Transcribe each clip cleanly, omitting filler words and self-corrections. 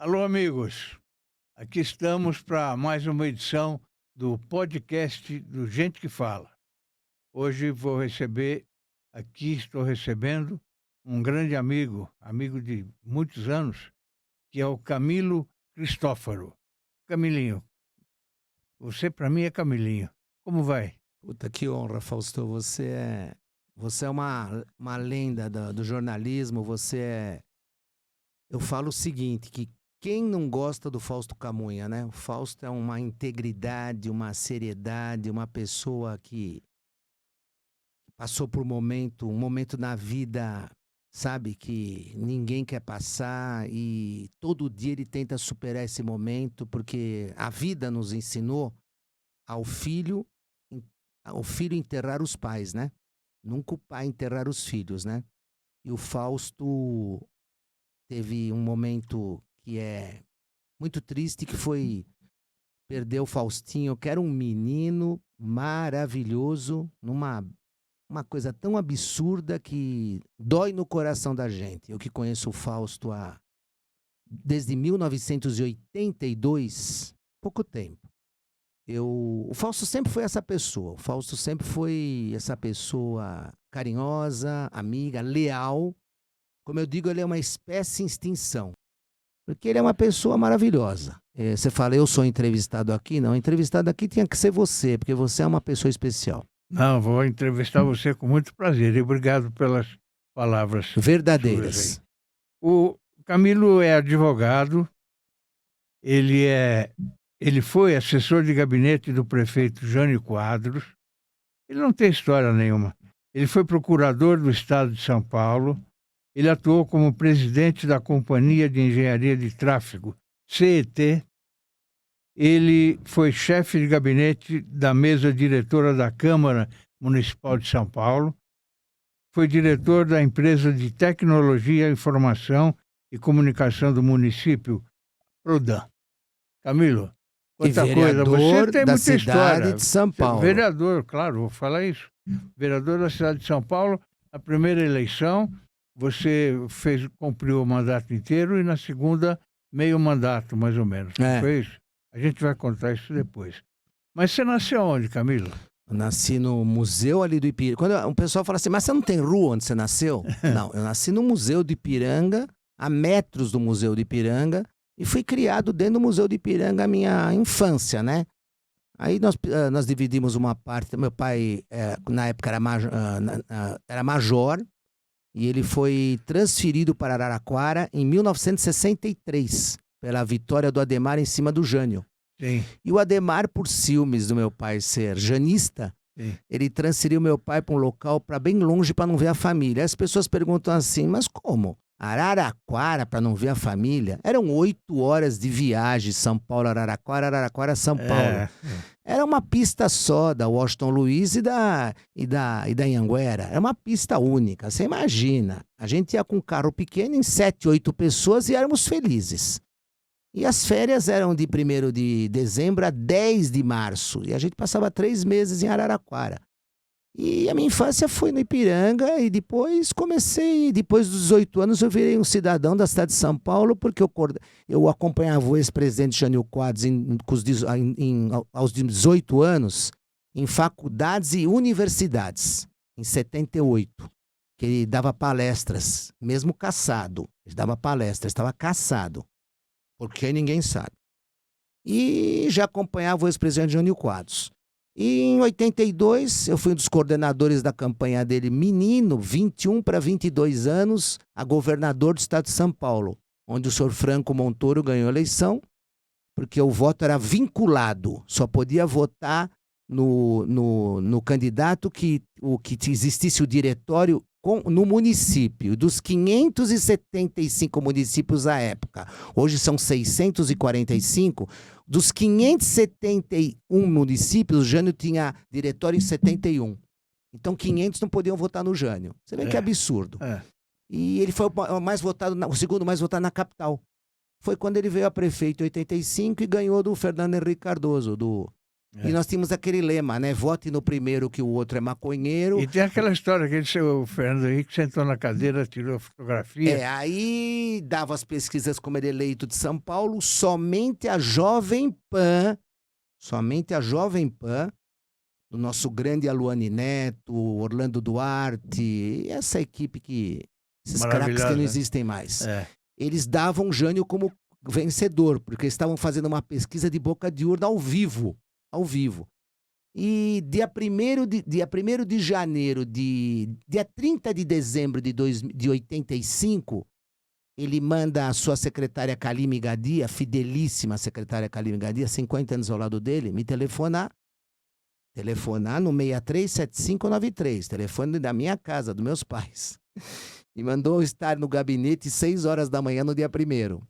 Alô, amigos. Aqui estamos para mais uma edição do podcast do Gente que Fala. Hoje estou recebendo um grande amigo, amigo de muitos anos, que é o Camilo Cristófaro. Camilinho, você para mim é Camilinho. Como vai? Puta, que honra, Fausto. Você é uma lenda do jornalismo. Eu falo o seguinte, que quem não gosta do Fausto Camunha, né? O Fausto é uma integridade, uma seriedade, uma pessoa que passou por um momento na vida, sabe, que ninguém quer passar, e todo dia ele tenta superar esse momento, porque a vida nos ensinou ao filho ao filho enterrar os pais, né? Nunca o pai enterrar os filhos, né? E o Fausto teve um momento que é muito triste, que foi perder o Faustinho, que era um menino maravilhoso, numa uma coisa tão absurda que dói no coração da gente. Eu que conheço o Fausto desde 1982, pouco tempo. O Fausto sempre foi essa pessoa. O Fausto sempre foi essa pessoa carinhosa, amiga, leal. Como eu digo, ele é uma espécie em extinção. Porque ele é uma pessoa maravilhosa. Você fala, eu sou entrevistado aqui? Não, entrevistado aqui tinha que ser você, porque você é uma pessoa especial. Não, vou entrevistar você com muito prazer e obrigado pelas palavras verdadeiras. O Camilo é advogado, ele foi assessor de gabinete do prefeito Jânio Quadros. Ele não tem história nenhuma. Ele foi procurador do Estado de São Paulo. Ele atuou como presidente da Companhia de Engenharia de Tráfego, CET. Ele foi chefe de gabinete da mesa diretora da Câmara Municipal de São Paulo. Foi diretor da empresa de Tecnologia, Informação e Comunicação do município, Prodan. Camilo, quanta coisa. Você tem da muita cidade história. de São Paulo. Vereador, claro, vou falar isso. Vereador da cidade de São Paulo, na primeira eleição, você cumpriu o mandato inteiro e na segunda, meio mandato, mais ou menos. Não foi isso? A gente vai contar isso depois. Mas você nasceu onde, Camilo? Eu nasci no museu ali do Ipiranga. Quando o pessoal fala assim, mas você não tem rua onde você nasceu? Não, eu nasci no museu do Ipiranga, a metros do museu do Ipiranga, e fui criado dentro do museu do Ipiranga a minha infância, né? Aí nós dividimos uma parte. Meu pai, na época, era major, e ele foi transferido para Araraquara em 1963, pela vitória do Adhemar em cima do Jânio. Sim. E o Adhemar, por ciúmes do meu pai ser janista, ele transferiu meu pai para um local para bem longe para não ver a família. Aí as pessoas perguntam assim, mas como? Araraquara para não ver a família? Eram 8 horas de viagem, São Paulo, Araraquara, Araraquara, São Paulo. Era uma pista só da Washington Luiz e da Anhanguera. Era uma pista única, você imagina. A gente ia com um carro pequeno, em 7, 8 pessoas, e éramos felizes. E as férias eram de 1º de dezembro a 10 de março. E a gente passava 3 meses em Araraquara. E a minha infância foi no Ipiranga, e depois depois dos 18 anos eu virei um cidadão da cidade de São Paulo, porque eu acompanhava o ex-presidente Jânio Quadros aos 18 anos, em faculdades e universidades, em 78. Que ele dava palestras, mesmo caçado. Ele dava palestras, estava caçado. Porque ninguém sabe. E já acompanhava o ex-presidente Jânio Quadros. E em 82, eu fui um dos coordenadores da campanha dele, menino, 21 para 22 anos, a governador do estado de São Paulo, onde o senhor Franco Montoro ganhou a eleição, porque o voto era vinculado, só podia votar no candidato que existisse o diretório no município. Dos 575 municípios à época, hoje são 645, dos 571 municípios, o Jânio tinha diretório em 71. Então 500 não podiam votar no Jânio. Você vê que absurdo. E ele foi o segundo mais votado na capital. Foi quando ele veio a prefeito em 85 e ganhou do Fernando Henrique Cardoso, do E nós tínhamos aquele lema, né? Vote no primeiro que o outro é maconheiro. E tem aquela história que o Fernando Henrique sentou na cadeira, tirou a fotografia. Aí dava as pesquisas como ele eleito de São Paulo, somente a Jovem Pan, do nosso grande Aluane Neto, Orlando Duarte, essa equipe esses craques que não existem mais. Eles davam Jânio como vencedor, porque estavam fazendo uma pesquisa de boca de urna ao vivo. E dia 1º de janeiro, dia 30 de dezembro de 85, ele manda a sua secretária Kalime Gadi, a fidelíssima secretária Kalime Gadi, 50 anos ao lado dele, me telefonar no 637593, telefone da minha casa, dos meus pais. E mandou estar no gabinete 6 horas da manhã no dia 1º.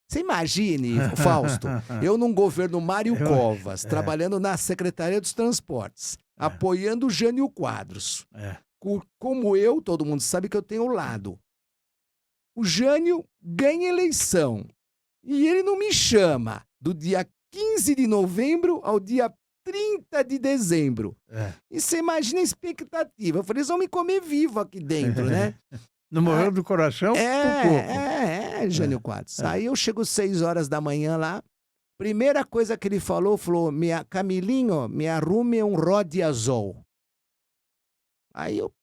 Você imagine, Fausto, eu num governo Mário Covas, trabalhando na Secretaria dos Transportes, apoiando o Jânio Quadros. Como todo mundo sabe que eu tenho o lado. O Jânio ganha eleição e ele não me chama do dia 15 de novembro ao dia 30 de dezembro. E você imagina a expectativa. Eu falei, eles vão me comer vivo aqui dentro, né? Não morreu do coração? Jânio Quadros. Aí eu chego 6 horas da manhã lá. Primeira coisa que ele falou, Camilinho, me arrume um Rodiazol. Aí eu...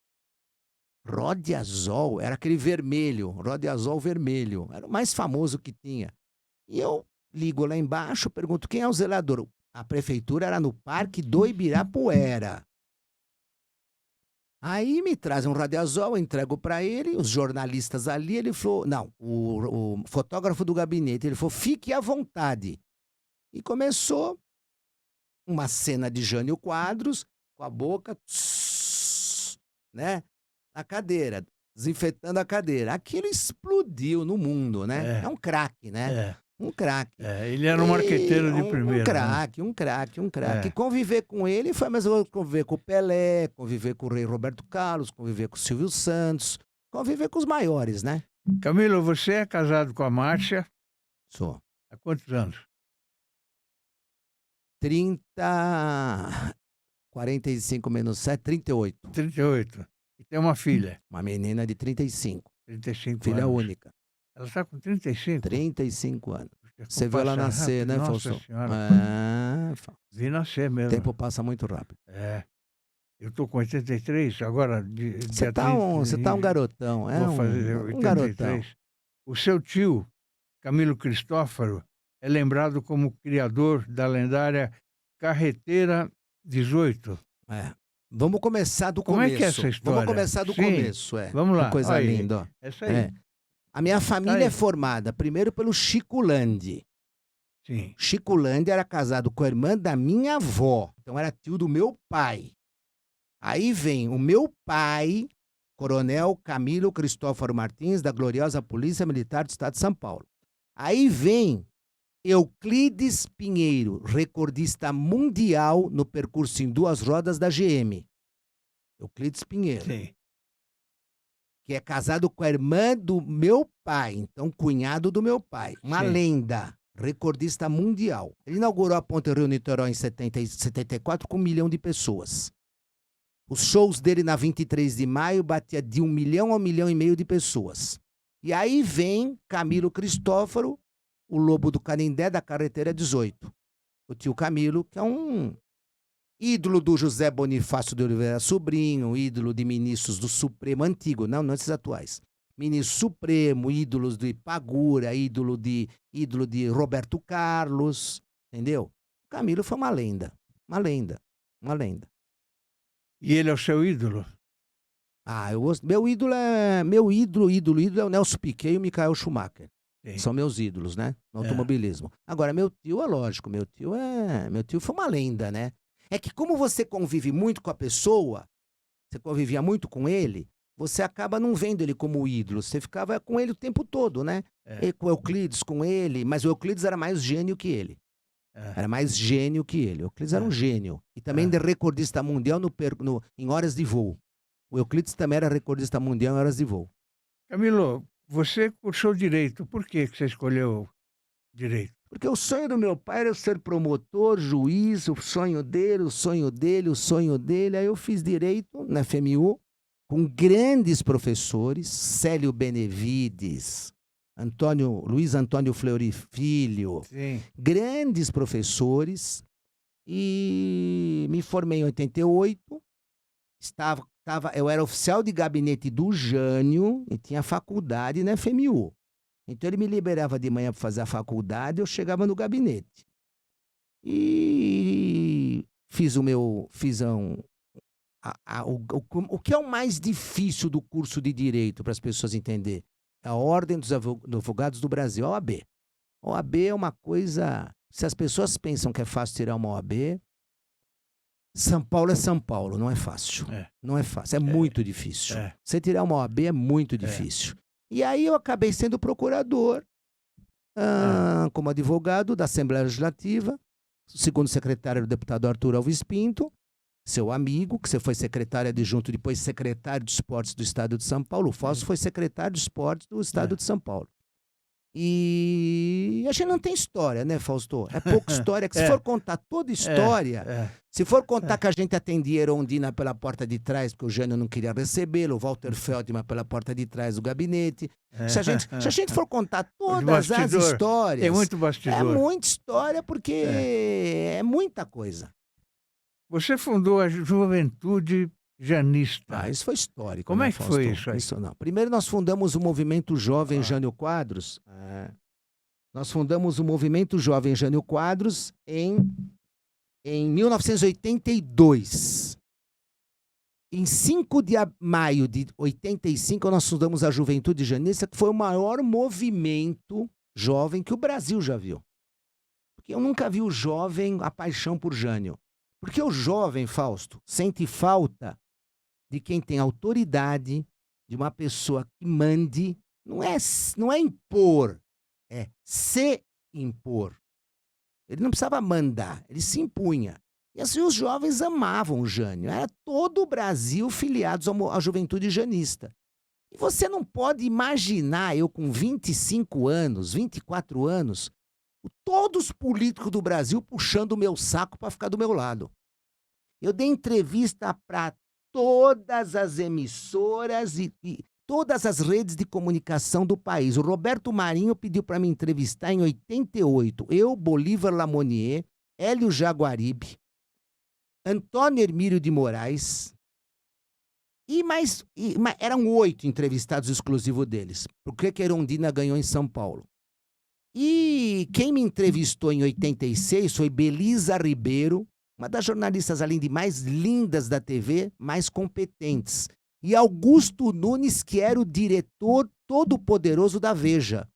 Rodiazol? Era aquele vermelho, Rodiazol vermelho. Era o mais famoso que tinha. E eu ligo lá embaixo, pergunto, quem é o zelador? A prefeitura era no Parque do Ibirapuera. Aí me traz um Radiazol, eu entrego para ele, os jornalistas ali, ele falou, não, o fotógrafo do gabinete, ele falou, fique à vontade. E começou uma cena de Jânio Quadros, com a boca, né, na cadeira, desinfetando a cadeira. Aquilo explodiu no mundo, né? É um craque, né? Um craque. Ele era um marqueteiro de primeira. Um craque. Conviver com ele foi a mesma coisa que conviver com o Pelé, conviver com o rei Roberto Carlos, conviver com o Silvio Santos, conviver com os maiores, né? Camilo, você é casado com a Márcia? Sou. Há quantos anos? 45 menos 7, 38. 38. E tem uma filha? Uma menina de 35. 35 filha anos. única. Ela está com 35? 35 anos. Você viu ela nascer, rápido, né, Fausto? Nossa Senhora. Vi nascer mesmo. O tempo passa muito rápido. Eu estou com 83, agora... Você tá um garotão. Vou fazer 83. Um garotão. O seu tio, Camilo Cristófaro, é lembrado como criador da lendária Carreteira 18. Vamos começar do Como começo. é que é essa história? Vamos começar do começo. Vamos lá. Que coisa aí, linda. Ó. Essa aí. A minha família é formada primeiro pelo Chico Landi. Sim. Chico Landi era casado com a irmã da minha avó. Então era tio do meu pai. Aí vem o meu pai, Coronel Camilo Cristófaro Martins, da gloriosa Polícia Militar do Estado de São Paulo. Aí vem Euclides Pinheiro, recordista mundial no percurso em 2 rodas da GM. Euclides Pinheiro. Sim. Que é casado com a irmã do meu pai, então cunhado do meu pai. Uma lenda, recordista mundial. Ele inaugurou a Ponte Rio-Niterói em 74 com 1 milhão de pessoas. Os shows dele na 23 de maio batia de 1 milhão a 1,5 milhão de pessoas. E aí vem Camilo Cristófaro, o lobo do Canindé da Carreteira 18. O tio Camilo, que é um ídolo do José Bonifácio de Oliveira Sobrinho, ídolo de ministros do Supremo antigo, não esses atuais. Ministro Supremo, ídolos do Ipagura, ídolo de Roberto Carlos, entendeu? O Camilo foi uma lenda. E ele é o seu ídolo? Meu ídolo é o Nelson Piquet e o Michael Schumacher. Sim. São meus ídolos, né? No automobilismo. Agora, meu tio é lógico, meu tio foi uma lenda, né? É que como você convive muito com a pessoa, você convivia muito com ele, você acaba não vendo ele como ídolo, você ficava com ele o tempo todo, né? E com o Euclides, com ele, mas o Euclides era mais gênio que ele. O Euclides era um gênio. E também recordista mundial em horas de voo. O Euclides também era recordista mundial em horas de voo. Camilo, você cursou Direito. Por que você escolheu Direito? Porque o sonho do meu pai era eu ser promotor, juiz, o sonho dele, o sonho dele, o sonho dele. Aí eu fiz direito na FMU, com grandes professores, Célio Benevides, Luiz Antônio Fleury Filho, Sim. grandes professores, e me formei em 88, eu era oficial de gabinete do Jânio e tinha faculdade na FMU. Então ele me liberava de manhã para fazer a faculdade, eu chegava no gabinete. E o que é o mais difícil do curso de Direito, para as pessoas entenderem? A Ordem dos Advogados do Brasil, a OAB. A OAB é uma coisa... Se as pessoas pensam que é fácil tirar uma OAB, São Paulo é São Paulo, não é fácil. Não é fácil, é muito difícil. Você tirar uma OAB é muito difícil. E aí eu acabei sendo procurador, como advogado da Assembleia Legislativa, segundo secretário do deputado Arthur Alves Pinto, seu amigo, que você foi secretário adjunto, depois secretário de Esportes do Estado de São Paulo. O Fausto foi secretário de Esportes do Estado de São Paulo. E a gente não tem história, né, Fausto? É pouca história. Se for contar toda história, se for contar que a gente atendia Erondina pela porta de trás, porque o Jânio não queria recebê-lo, o Walter Feldman pela porta de trás do gabinete. Se a gente for contar todas as histórias... Tem muito bastidor. É muita história, porque é muita coisa. Você fundou a Juventude Janista. Isso foi histórico. Como né, é que Fausto? foi isso aí? Isso não. Primeiro nós fundamos o Movimento Jovem Jânio Quadros. Nós fundamos o Movimento Jovem Jânio Quadros em 1982. Em 5 de maio de 85, nós fundamos a Juventude Janista, que foi o maior movimento jovem que o Brasil já viu. Porque eu nunca vi o jovem a paixão por Jânio. Porque o jovem, Fausto, sente falta de quem tem autoridade, de uma pessoa que mande. Não é impor, é se impor. Ele não precisava mandar, ele se impunha. E assim os jovens amavam o Jânio. Era todo o Brasil filiados à Juventude Janista. E você não pode imaginar, eu com 25 anos, 24 anos, todos os políticos do Brasil puxando o meu saco para ficar do meu lado. Eu dei entrevista para todas as emissoras e todas as redes de comunicação do país. O Roberto Marinho pediu para me entrevistar em 88. Eu, Bolívar Lamonier, Hélio Jaguaribe, Antônio Hermílio de Moraes, eram 8 entrevistados exclusivos deles. Por que Erondina ganhou em São Paulo? E quem me entrevistou em 86 foi Belisa Ribeiro, uma das jornalistas, além de mais lindas da TV, mais competentes. E Augusto Nunes, que era o diretor todo-poderoso da Veja.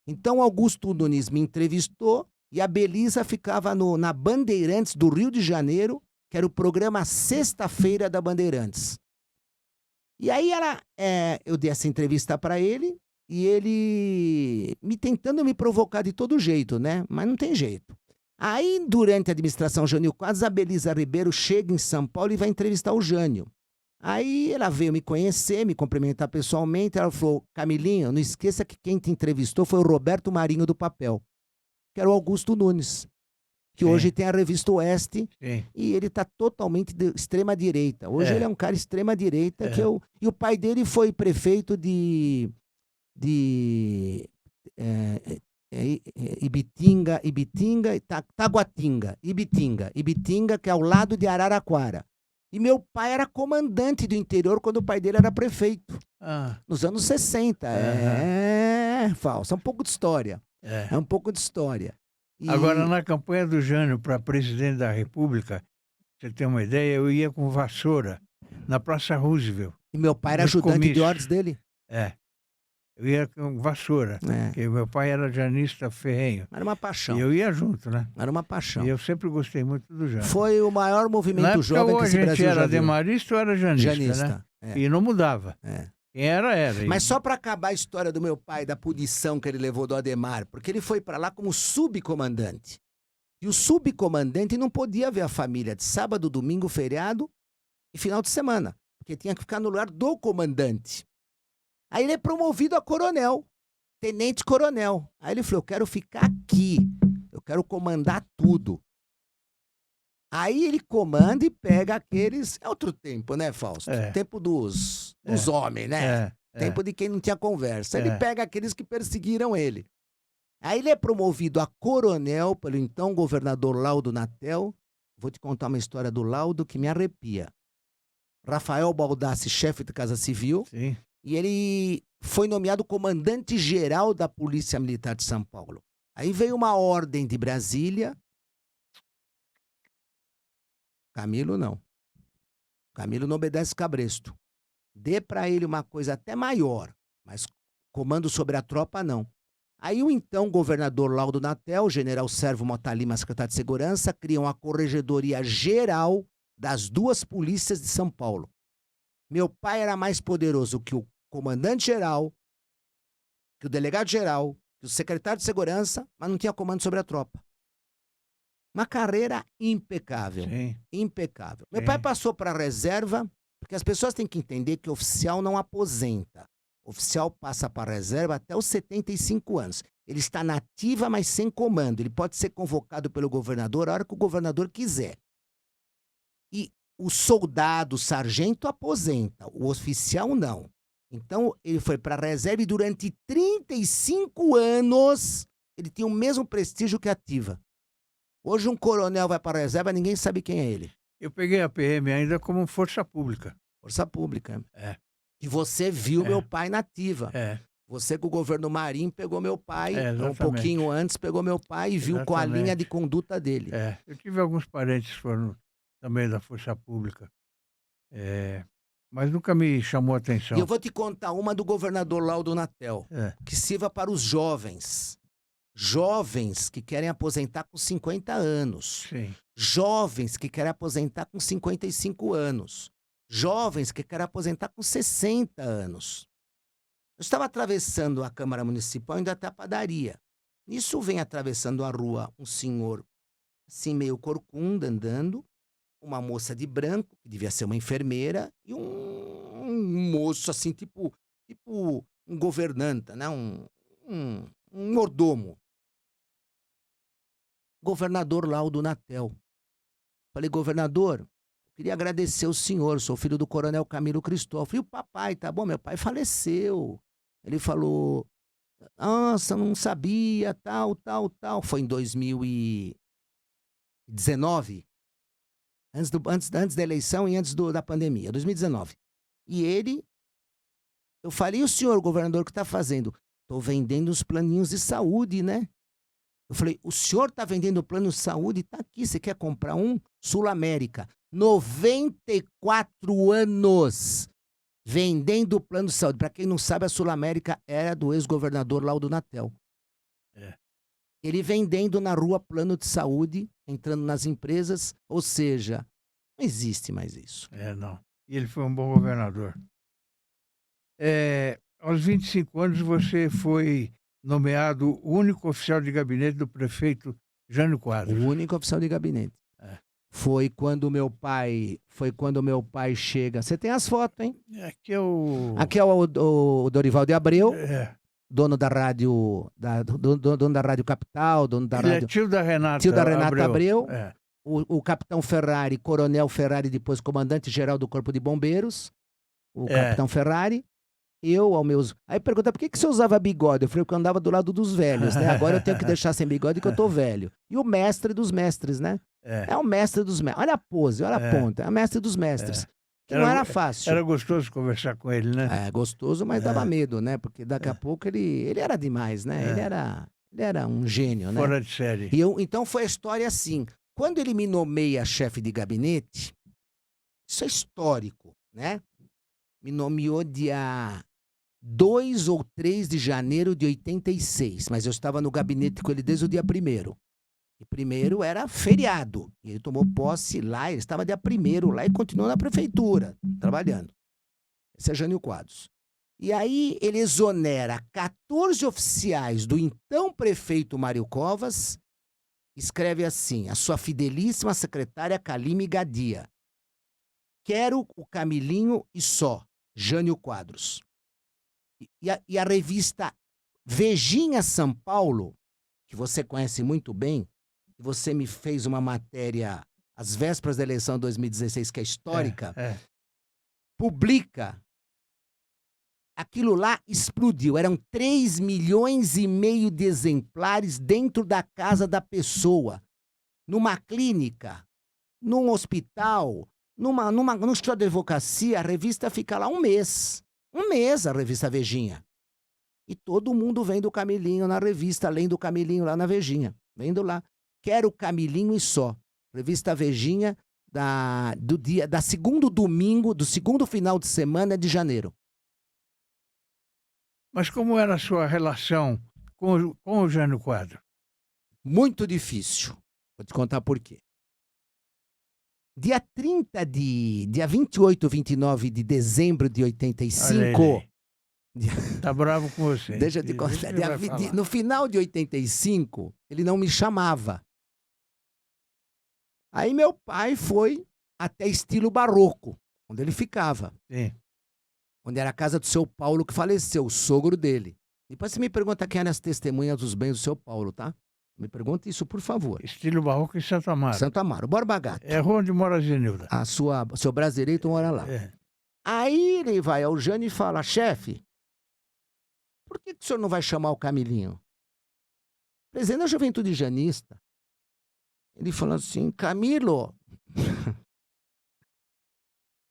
Então, Augusto Nunes me entrevistou e a Belisa ficava na Bandeirantes do Rio de Janeiro, que era o programa Sexta-feira da Bandeirantes. E aí eu dei essa entrevista para ele e ele tentando me provocar de todo jeito, né? Mas não tem jeito. Aí, durante a administração Jânio Quadros, a Belisa Ribeiro chega em São Paulo e vai entrevistar o Jânio. Aí ela veio me conhecer, me cumprimentar pessoalmente. Ela falou: Camilinho, não esqueça que quem te entrevistou foi o Roberto Marinho do Papel, que era o Augusto Nunes, que hoje tem a revista Oeste, e ele está totalmente de extrema-direita. Hoje ele é um cara extrema-direita, e o pai dele foi prefeito de Ibitinga, Ibitinga, que é ao lado de Araraquara. E meu pai era comandante do interior quando o pai dele era prefeito, nos anos 60. Falso, é um pouco de história. É um pouco de história. E... Agora, na campanha do Jânio para presidente da República, você tem uma ideia, eu ia com vassoura na Praça Roosevelt. E meu pai era ajudante de ordens dele? Eu ia com vassoura, porque meu pai era janista ferrenho. Era uma paixão. E eu ia junto, né? Era uma paixão. E eu sempre gostei muito do Jânio. Foi o maior movimento jovem que esse Brasil já viu. A gente era demarista ou era janista, né? E não mudava. Quem era. Mas só para acabar a história do meu pai, da punição que ele levou do Adhemar, porque ele foi para lá como subcomandante. E o subcomandante não podia ver a família de sábado, domingo, feriado e final de semana, porque tinha que ficar no lugar do comandante. Aí ele é promovido a coronel, tenente-coronel. Aí ele falou: eu quero ficar aqui. quero comandar tudo. Aí ele comanda e pega aqueles... É outro tempo, né, Fausto? Tempo dos homens, né? Tempo de quem não tinha conversa. Ele pega aqueles que perseguiram ele. Aí ele é promovido a coronel pelo então governador Laudo Natel. Vou te contar uma história do Laudo que me arrepia. Rafael Baldassi, chefe da Casa Civil. Sim. E ele foi nomeado comandante-geral da Polícia Militar de São Paulo. Aí veio uma ordem de Brasília. Camilo não. Camilo não obedece Cabresto. Dê para ele uma coisa até maior, mas comando sobre a tropa não. Aí o então governador Laudo Natel, general Servo Mota Lima, secretário de Segurança, criam a Corregedoria Geral das duas polícias de São Paulo. Meu pai era mais poderoso que o comandante-geral, que o delegado-geral, que o secretário de Segurança, mas não tinha comando sobre a tropa. Uma carreira impecável. Sim. Impecável. Meu pai passou para a reserva, porque as pessoas têm que entender que oficial não aposenta. Oficial passa para a reserva até os 75 anos. Ele está na ativa, mas sem comando. Ele pode ser convocado pelo governador a hora que o governador quiser. E o soldado, o sargento aposenta, o oficial não. Então, ele foi para a reserva e durante 35 anos ele tinha o mesmo prestígio que a ativa. Hoje um coronel vai para a reserva, ninguém sabe quem é ele. Eu peguei a PM ainda como força pública. Força pública. E você viu meu pai na ativa. Você com o governo Marinho pegou meu pai, um pouquinho antes pegou meu pai e viu com a linha de conduta dele. Eu tive alguns parentes que foram também da força pública. Mas nunca me chamou a atenção. E eu vou te contar uma do governador Laudo Natel, que sirva para os jovens. Jovens que querem aposentar com 50 anos. Sim. Jovens que querem aposentar com 55 anos. Jovens que querem aposentar com 60 anos. Eu estava atravessando a Câmara Municipal indo até a padaria. Nisso vem atravessando a rua um senhor assim meio corcunda andando, uma moça de branco, que devia ser uma enfermeira, e um moço assim, tipo um governanta, né? Um mordomo. Governador Laudo Natel. Falei, governador, queria agradecer o senhor, sou filho do coronel Camilo Cristóvão. E o papai, tá bom, meu pai faleceu. Ele falou, nossa, não sabia, tal. Foi em 2019, antes da eleição e antes da pandemia, 2019. E ele, eu falei, e o senhor, governador, o que está fazendo? Estou vendendo os planinhos de saúde, né? Eu falei, o senhor está vendendo plano de saúde? Está aqui, você quer comprar um? Sul América, 94 anos vendendo plano de saúde. Para quem não sabe, a Sul América era do ex-governador Laudo Natel. Ele vendendo na rua plano de saúde, entrando nas empresas, ou seja, não existe mais isso. Não. E ele foi um bom governador. Aos 25 anos, você foi nomeado o único oficial de gabinete do prefeito Jânio Quadros. O único oficial de gabinete. Foi quando meu pai chega. Você tem as fotos, hein? Aqui é o... Aqui é o Dorival de Abreu, dono da rádio, dono da Rádio Capital, dono da rádio... Ele é tio da Renata Abreu. O capitão Ferrari, coronel Ferrari, depois comandante-geral do Corpo de Bombeiros. O capitão Ferrari. Aí pergunta, por que você usava bigode? Eu falei, porque eu andava do lado dos velhos, né? Agora eu tenho que deixar sem bigode que eu tô velho. E o mestre dos mestres, né? É o mestre dos mestres. Olha a pose, olha a ponta. É o mestre dos mestres. Que não era fácil. Era gostoso conversar com ele, né? Gostoso, mas dava medo, né? Porque daqui a pouco ele era demais, né? Ele era um gênio, né? Fora de série. Então foi a história assim. Quando ele me nomeia chefe de gabinete, isso é histórico, né? Me nomeou dia 2 ou 3 de janeiro de 86, mas eu estava no gabinete com ele desde o dia 1º. E 1º era feriado. E ele tomou posse lá, ele estava dia 1º lá e continuou na prefeitura, trabalhando. Esse é Jânio Quadros. E aí ele exonera 14 oficiais do então prefeito Mário Covas, escreve assim, a sua fidelíssima secretária Calime Gadia. Quero o Camilinho e só, Jânio Quadros. E a revista Vejinha São Paulo, que você conhece muito bem, você me fez uma matéria às vésperas da eleição de 2016, que é histórica, publica. Aquilo lá explodiu. Eram 3,5 milhões de exemplares dentro da casa da pessoa. Numa clínica, num hospital, num escritório de advocacia, a revista fica lá um mês. Um mês a revista Vejinha. E todo mundo vendo o Camilinho na revista, lendo o Camilinho lá na Vejinha. Vendo lá. Quero o Camilinho e só. Revista Vejinha da segundo domingo, do segundo final de semana de janeiro. Mas como era a sua relação com o Jânio Quadros? Muito difícil. Vou te contar por quê. Dia 28, 29 de dezembro de 85... Tá bravo com você. Deixa eu te contar. No final de 85, ele não me chamava. Aí meu pai foi até Estilo Barroco, onde ele ficava. Sim. Onde era a casa do seu Paulo, que faleceu, o sogro dele. Depois você me pergunta quem eram as testemunhas dos bens do seu Paulo, tá? Me pergunta isso, por favor. Estilo Barroco em Santo Amaro. Santo Amaro, Borba Gato. É a rua onde mora a Zenilda. Seu braço direito mora lá. Aí ele vai ao Jânio e fala, chefe, por que o senhor não vai chamar o Camilinho? Presidente da Juventude Janista. Ele falou assim, Camilo,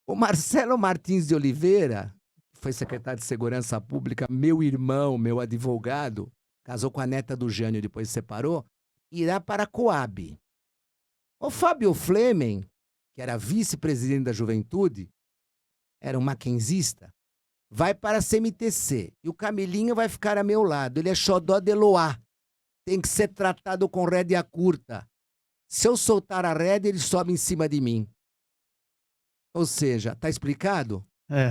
o Marcelo Martins de Oliveira, que foi secretário de Segurança Pública, meu irmão, meu advogado, casou com a neta do Jânio, depois separou, irá para a Coab. O Fábio Flemen, que era vice-presidente da Juventude, era um maquenzista, vai para a CMTC. E o Camilinho vai ficar a meu lado. Ele é xodó de Eloá. Tem que ser tratado com rédea curta. Se eu soltar a rédea, ele sobe em cima de mim. Ou seja, tá explicado?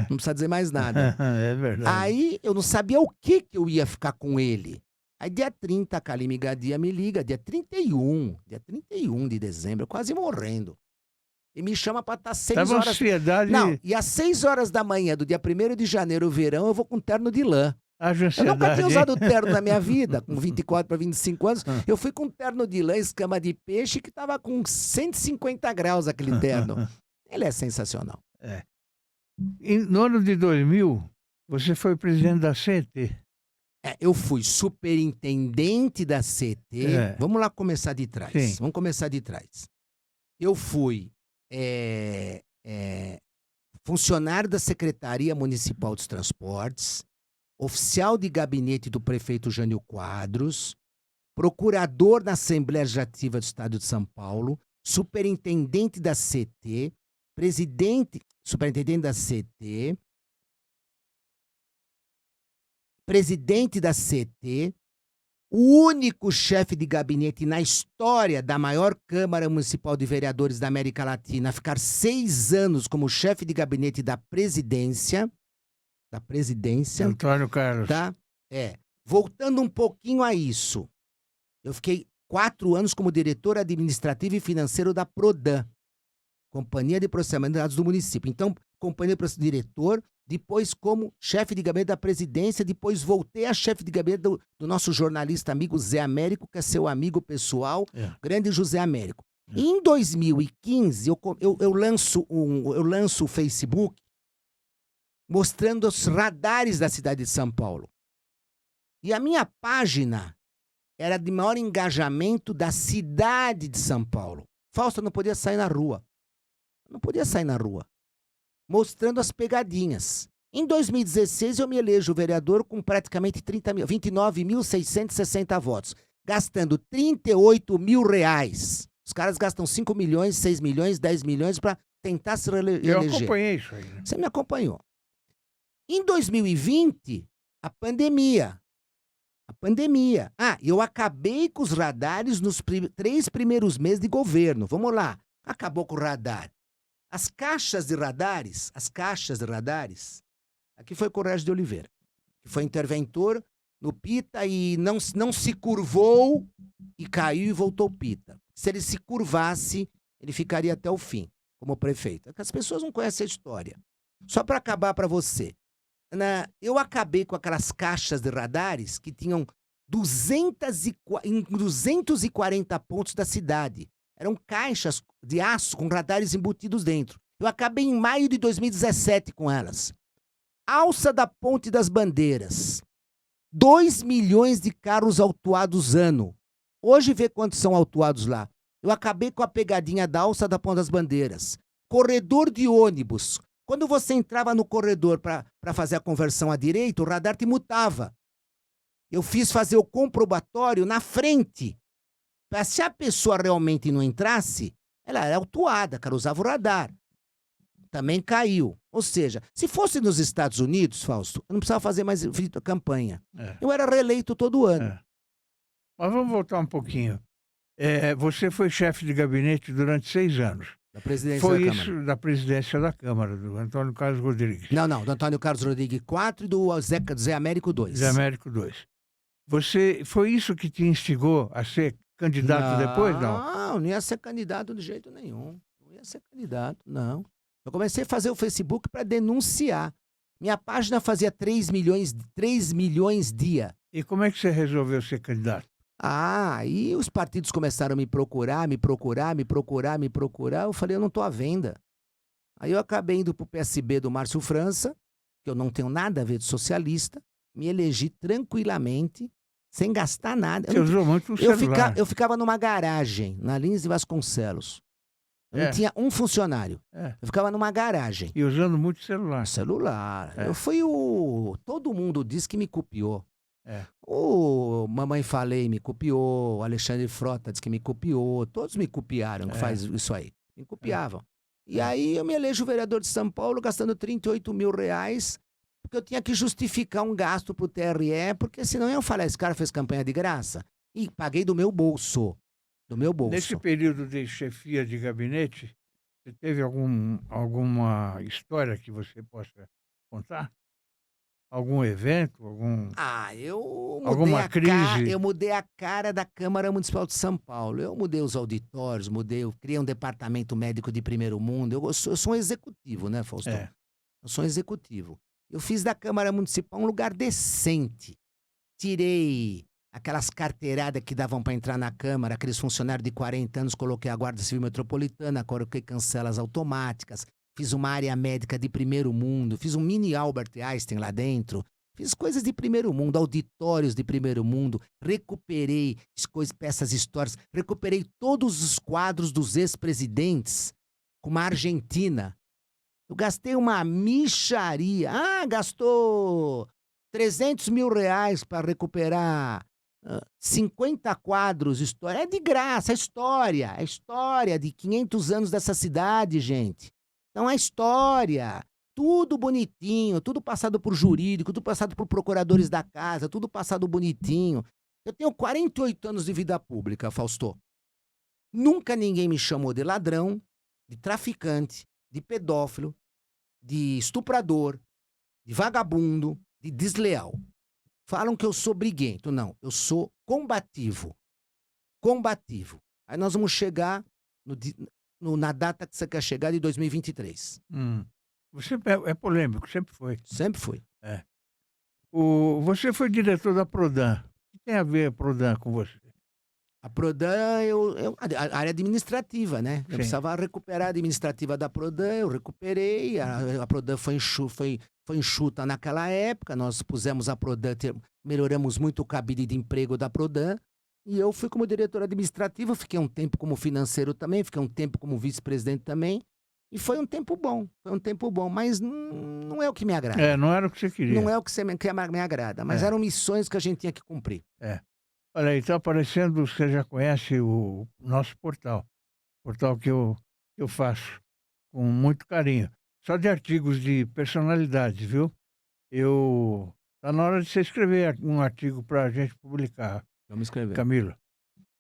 Não precisa dizer mais nada. É verdade. Aí eu não sabia o que eu ia ficar com ele. Aí dia 30, a Kalime Gadia me liga, dia 31 de dezembro, quase morrendo. E me chama para estar 6 horas... Ansiedade... Não, e às 6 horas da manhã do dia 1º de janeiro, verão, eu vou com terno de lã. Eu nunca tinha usado terno na minha vida, com 24 para 25 anos. Eu fui com terno de lã, escama de peixe, que estava com 150 graus aquele terno. Ele é sensacional. No ano de 2000, você foi presidente da CT. Eu fui superintendente da CT. Vamos lá começar de trás. Sim. Vamos começar de trás. Eu fui funcionário da Secretaria Municipal dos Transportes, oficial de gabinete do prefeito Jânio Quadros, procurador na Assembleia Legislativa do Estado de São Paulo, superintendente da CT, superintendente da CT, presidente da CT, o único chefe de gabinete na história da maior Câmara Municipal de Vereadores da América Latina a ficar 6 anos como chefe de gabinete da presidência. Antônio Carlos. Tá? Voltando um pouquinho a isso, eu fiquei 4 anos como diretor administrativo e financeiro da Prodan, Companhia de Processamento de Dados do município. Então, companhia de diretor, depois como chefe de gabinete da presidência, depois voltei a chefe de gabinete do nosso jornalista amigo Zé Américo, que é seu amigo pessoal, grande José Américo. E em 2015, eu lanço o Facebook mostrando os radares da cidade de São Paulo. E a minha página era de maior engajamento da cidade de São Paulo. Fausto não podia sair na rua. Mostrando as pegadinhas. Em 2016, eu me elejo vereador com praticamente 29.660 votos, gastando R$38.000. Os caras gastam 5 milhões, 6 milhões, 10 milhões para tentar se eleger. Eu acompanhei isso aí. Você me acompanhou. Em 2020, a pandemia. Eu acabei com os radares nos 3 primeiros meses de governo. Vamos lá. Acabou com o radar. As caixas de radares, aqui foi o Corrégio de Oliveira, que foi interventor no Pita e não se curvou e caiu e voltou Pita. Se ele se curvasse, ele ficaria até o fim, como prefeito. As pessoas não conhecem a história. Só para acabar para você. Eu acabei com aquelas caixas de radares que tinham em 240 pontos da cidade. Eram caixas de aço com radares embutidos dentro. Eu acabei em maio de 2017 com elas. Alça da Ponte das Bandeiras. 2 milhões de carros autuados ano. Hoje vê quantos são autuados lá. Eu acabei com a pegadinha da Alça da Ponte das Bandeiras. Corredor de ônibus. Quando você entrava no corredor para fazer a conversão à direita, o radar te mutava. Eu fiz fazer o comprobatório na frente. Pra se a pessoa realmente não entrasse, ela era autuada, cara, usava o radar. Também caiu. Ou seja, se fosse nos Estados Unidos, Fausto, eu não precisava fazer mais campanha. Eu era reeleito todo ano. Mas vamos voltar um pouquinho. Você foi chefe de gabinete durante 6 anos. Da presidência Foi da isso Câmara. da presidência da Câmara, do Antônio Carlos Rodrigues. Não, do Antônio Carlos Rodrigues 4 e do Zé Américo 2. Zé Américo 2. Foi isso que te instigou a ser candidato depois, não? Não ia ser candidato de jeito nenhum. Não ia ser candidato, não. Eu comecei a fazer o Facebook para denunciar. Minha página fazia 3 milhões dia. E como é que você resolveu ser candidato? Aí os partidos começaram a me procurar. Eu falei, eu não estou à venda. Aí eu acabei indo para o PSB do Márcio França, que eu não tenho nada a ver de socialista, me elegi tranquilamente, sem gastar nada. Você usou muito o celular. Eu ficava numa garagem, na Lins de Vasconcelos. Eu não tinha um funcionário. Eu ficava numa garagem. E usando muito celular. Celular. Eu fui todo mundo disse que me copiou. O Mamãe Falei me copiou, o Alexandre Frota disse que me copiou, todos me copiaram, que faz isso aí. Me copiavam. E aí eu me elejo vereador de São Paulo gastando 38 mil reais, porque eu tinha que justificar um gasto pro TRE, porque senão eu ia falar, esse cara fez campanha de graça. E paguei do meu bolso. Do meu bolso. Nesse período de chefia de gabinete, você teve alguma história que você possa contar? Algum evento? Alguma crise? Eu mudei a cara da Câmara Municipal de São Paulo. Eu mudei os auditórios, eu criei um departamento médico de primeiro mundo. Eu sou um executivo, né, Faustão? Eu sou um executivo. Eu fiz da Câmara Municipal um lugar decente. Tirei aquelas carteiradas que davam para entrar na Câmara, aqueles funcionários de 40 anos, coloquei a Guarda Civil Metropolitana, coloquei cancelas automáticas. Fiz uma área médica de primeiro mundo, fiz um mini Albert Einstein lá dentro, fiz coisas de primeiro mundo, auditórios de primeiro mundo, recuperei peças históricas, recuperei todos os quadros dos ex-presidentes, como a Argentina. Eu gastei uma mixaria. Gastou 300 mil reais para recuperar 50 quadros. É de graça, é história de 500 anos dessa cidade, gente. Então, a história, tudo bonitinho, tudo passado por jurídico, tudo passado por procuradores da casa, tudo passado bonitinho. Eu tenho 48 anos de vida pública, Fausto. Nunca ninguém me chamou de ladrão, de traficante, de pedófilo, de estuprador, de vagabundo, de desleal. Falam que eu sou briguento. Não, eu sou combativo. Aí nós vamos chegar na data que você quer chegar, de 2023. Você é polêmico, sempre foi. Sempre foi. Você foi diretor da Prodan. O que tem a ver a Prodan com você? A Prodan, a área administrativa, né? Eu precisava recuperar a administrativa da Prodan, eu recuperei. A Prodan foi enxuta naquela época, nós pusemos a Prodan, melhoramos muito o cabide de emprego da Prodan. E eu fui como diretor administrativo, fiquei um tempo como financeiro também, fiquei um tempo como vice-presidente também. E foi um tempo bom, mas não é o que me agrada. Não era o que você queria. Não é o que me agrada, mas eram missões que a gente tinha que cumprir. Olha aí, está aparecendo, você já conhece o nosso portal que eu faço com muito carinho. Só de artigos de personalidades, viu? Tá na hora de você escrever um artigo para a gente publicar. Vamos escrever. Camilo.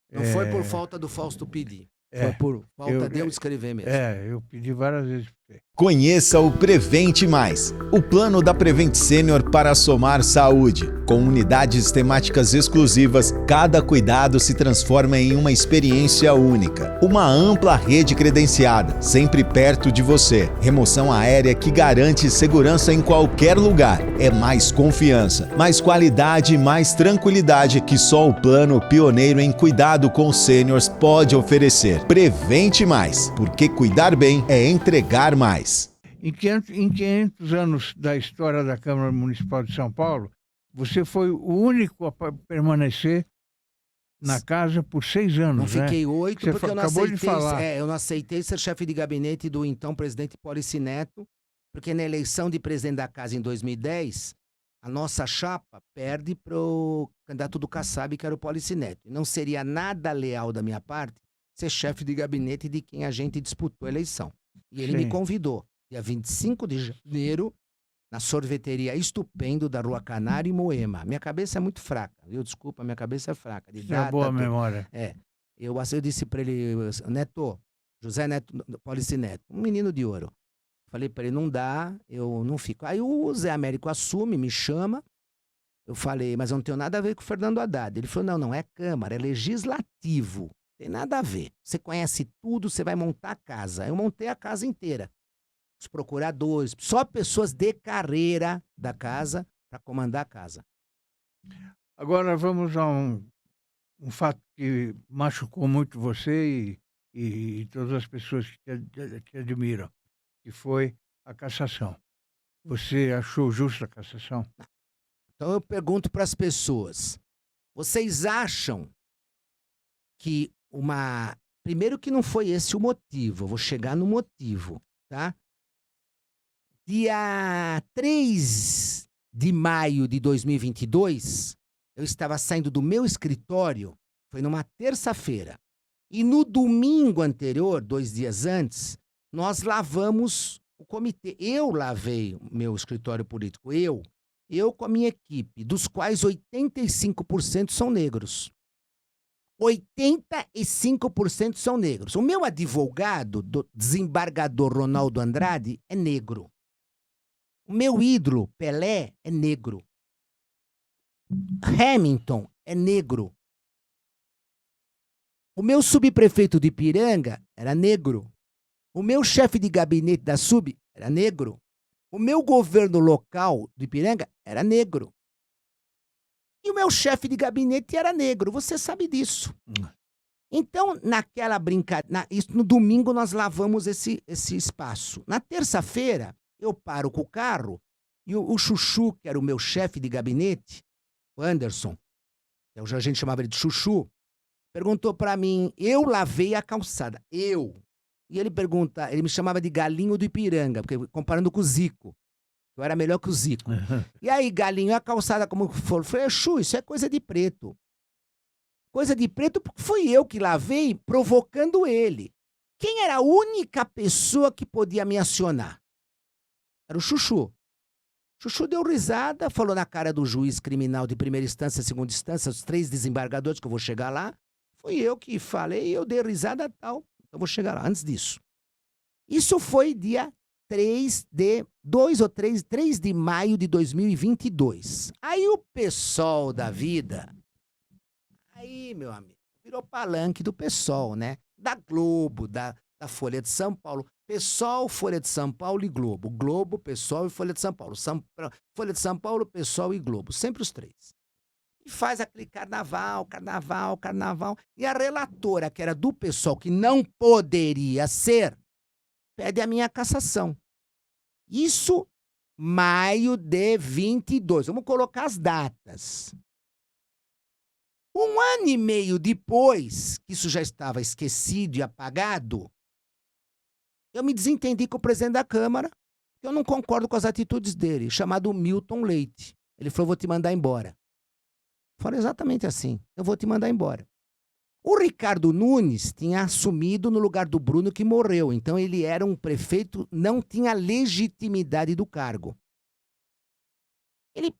Não foi por falta do Fausto pedir. Foi por falta de eu escrever mesmo. Eu pedi várias vezes para Conheça o Prevente Mais, o plano da Prevent Senior para somar saúde. Com unidades temáticas exclusivas, cada cuidado se transforma em uma experiência única. Uma ampla rede credenciada, sempre perto de você. Remoção aérea que garante segurança em qualquer lugar. É mais confiança, mais qualidade e mais tranquilidade que só o plano pioneiro em cuidado com sêniors pode oferecer. Prevente Mais, porque cuidar bem é entregar mais. Em 500 anos da história da Câmara Municipal de São Paulo, você foi o único a permanecer na casa por 6 anos. Não fiquei 8 Você porque eu não, acabou de aceitei, falar. eu não aceitei ser chefe de gabinete do então presidente Polici Neto, porque na eleição de presidente da casa em 2010, a nossa chapa perde para o candidato do Kassab, que era o Polici Neto. E não seria nada leal da minha parte ser chefe de gabinete de quem a gente disputou a eleição. E ele me convidou, dia 25 de janeiro, na sorveteria Estupendo da Rua Canário, em Moema. Minha cabeça é muito fraca, viu? Desculpa, minha cabeça é fraca. De data, boa memória. Eu disse para ele, Neto, José Neto, Polici Neto, um menino de ouro. Falei para ele, não dá, eu não fico. Aí o Zé Américo assume, me chama. Eu falei, mas eu não tenho nada a ver com o Fernando Haddad. Ele falou, não é Câmara, é Legislativo. Tem nada a ver. Você conhece tudo, você vai montar a casa. Eu montei a casa inteira. Os procuradores, só pessoas de carreira da casa para comandar a casa. Agora vamos a um fato que machucou muito você e todas as pessoas que te admiram, que foi a cassação. Você achou justa a cassação? Então eu pergunto para as pessoas, vocês acham que primeiro que não foi esse o motivo, eu vou chegar no motivo, tá? Dia 3 de maio de 2022, eu estava saindo do meu escritório, foi numa terça-feira, e no domingo anterior, 2 dias antes, nós lavamos o comitê. Eu lavei o meu escritório político, eu com a minha equipe, dos quais 85% são negros. 85% são negros. O meu advogado, desembargador Ronaldo Andrade, é negro. O meu ídolo, Pelé, é negro. Hamilton é negro. O meu subprefeito de Ipiranga era negro. O meu chefe de gabinete da SUB era negro. O meu governo local de Ipiranga era negro. E o meu chefe de gabinete era negro. Você sabe disso. Então, naquela brincadeira... No domingo, nós lavamos esse espaço. Na terça-feira, eu paro com o carro e o Chuchu, que era o meu chefe de gabinete, o Anderson, que a gente chamava ele de Chuchu, perguntou para mim, eu lavei a calçada. Eu. E ele me chamava de Galinho do Ipiranga, porque comparando com o Zico. Eu era melhor que o Zico. E aí, Galinho, a calçada como for? Eu falei, Chu, isso é coisa de preto. Coisa de preto porque fui eu que lavei, provocando ele. Quem era a única pessoa que podia me acionar? Era o Chuchu. Chuchu deu risada, falou na cara do juiz criminal de primeira instância, segunda instância, os 3 desembargadores, que eu vou chegar lá. Fui eu que falei, eu dei risada tal. Eu vou chegar lá, antes disso. Isso foi dia 3 de maio de 2022. Aí o PSOL da vida, aí, meu amigo, virou palanque do PSOL, né? Da Globo, da Folha de São Paulo. PSOL, Folha de São Paulo e Globo. Globo, PSOL e Folha de São Paulo. Folha de São Paulo, PSOL e Globo. Sempre os 3. E faz aquele carnaval. E a relatora, que era do PSOL, que não poderia ser, pede a minha cassação. Isso, maio de 22. Vamos colocar as datas. 1 ano e meio depois, que isso já estava esquecido e apagado, eu me desentendi com o presidente da Câmara, eu não concordo com as atitudes dele, chamado Milton Leite. Ele falou, vou te mandar embora. Eu falei exatamente assim, eu vou te mandar embora. O Ricardo Nunes tinha assumido no lugar do Bruno, que morreu. Então ele era um prefeito, não tinha legitimidade do cargo. Ele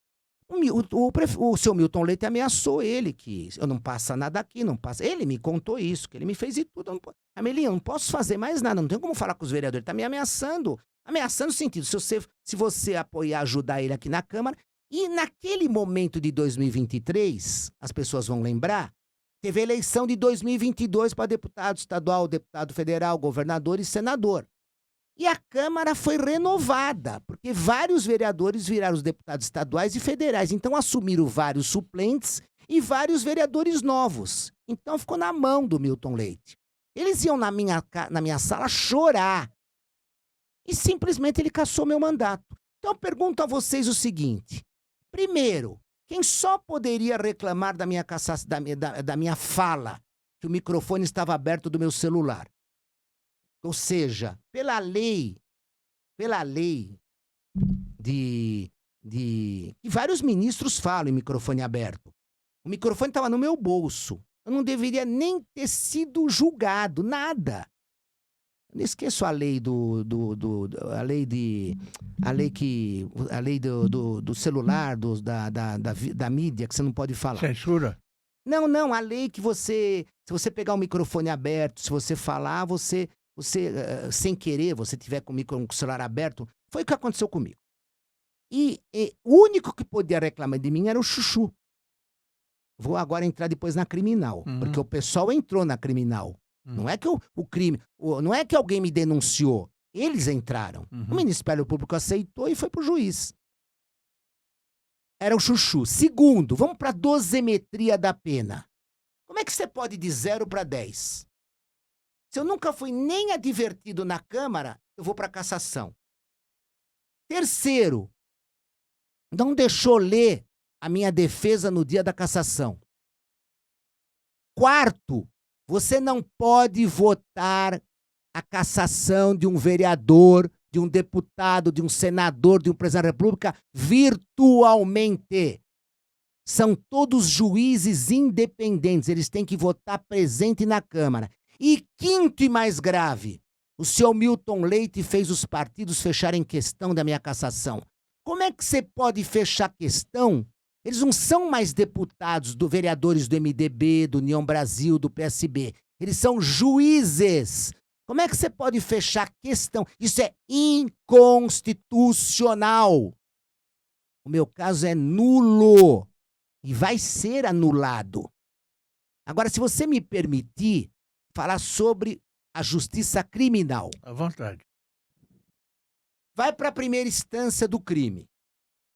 O seu Milton Leite ameaçou ele, que eu não passa nada aqui, não passa. Ele me contou isso, que ele me fez e tudo. Amelinha, eu não posso fazer mais nada, não tenho como falar com os vereadores. Ele tá me ameaçando. Ameaçando no sentido, se você apoiar, ajudar ele aqui na Câmara. E naquele momento de 2023, as pessoas vão lembrar, teve a eleição de 2022 para deputado estadual, deputado federal, governador e senador. E a Câmara foi renovada, porque vários vereadores viraram os deputados estaduais e federais. Então assumiram vários suplentes e vários vereadores novos. Então ficou na mão do Milton Leite. Eles iam na minha sala chorar. E simplesmente ele cassou meu mandato. Então eu pergunto a vocês o seguinte. Primeiro, quem só poderia reclamar da minha fala, que o microfone estava aberto do meu celular? Ou seja, pela lei de que vários ministros falam em microfone aberto. O microfone estava no meu bolso. Eu não deveria nem ter sido julgado, nada. Eu não esqueço a lei do celular, da mídia, que você não pode falar. Censura? Não, a lei que se você pegar o microfone aberto, se você falar, você sem querer, você tiver com o celular aberto, foi o que aconteceu comigo. E o único que podia reclamar de mim era o Chuchu. Vou agora entrar depois na criminal, porque o pessoal entrou na criminal. Não é que não é que alguém me denunciou, eles entraram. O Ministério Público aceitou e foi pro juiz. Era o Chuchu. Segundo, vamos para a dosimetria da pena. Como é que você pode ir de 0 para 10? Se eu nunca fui nem advertido na Câmara, eu vou para cassação. Terceiro, não deixou ler a minha defesa no dia da cassação. Quarto, você não pode votar a cassação de um vereador, de um deputado, de um senador, de um presidente da República virtualmente. São todos juízes independentes, eles têm que votar presente na Câmara. E quinto e mais grave, o senhor Milton Leite fez os partidos fecharem questão da minha cassação. Como é que você pode fechar questão? Eles não são mais deputados, vereadores do MDB, do União Brasil, do PSB. Eles são juízes. Como é que você pode fechar questão? Isso é inconstitucional. O meu caso é nulo e vai ser anulado. Agora, se você me permitir falar sobre a justiça criminal. À vontade. Vai para a primeira instância do crime.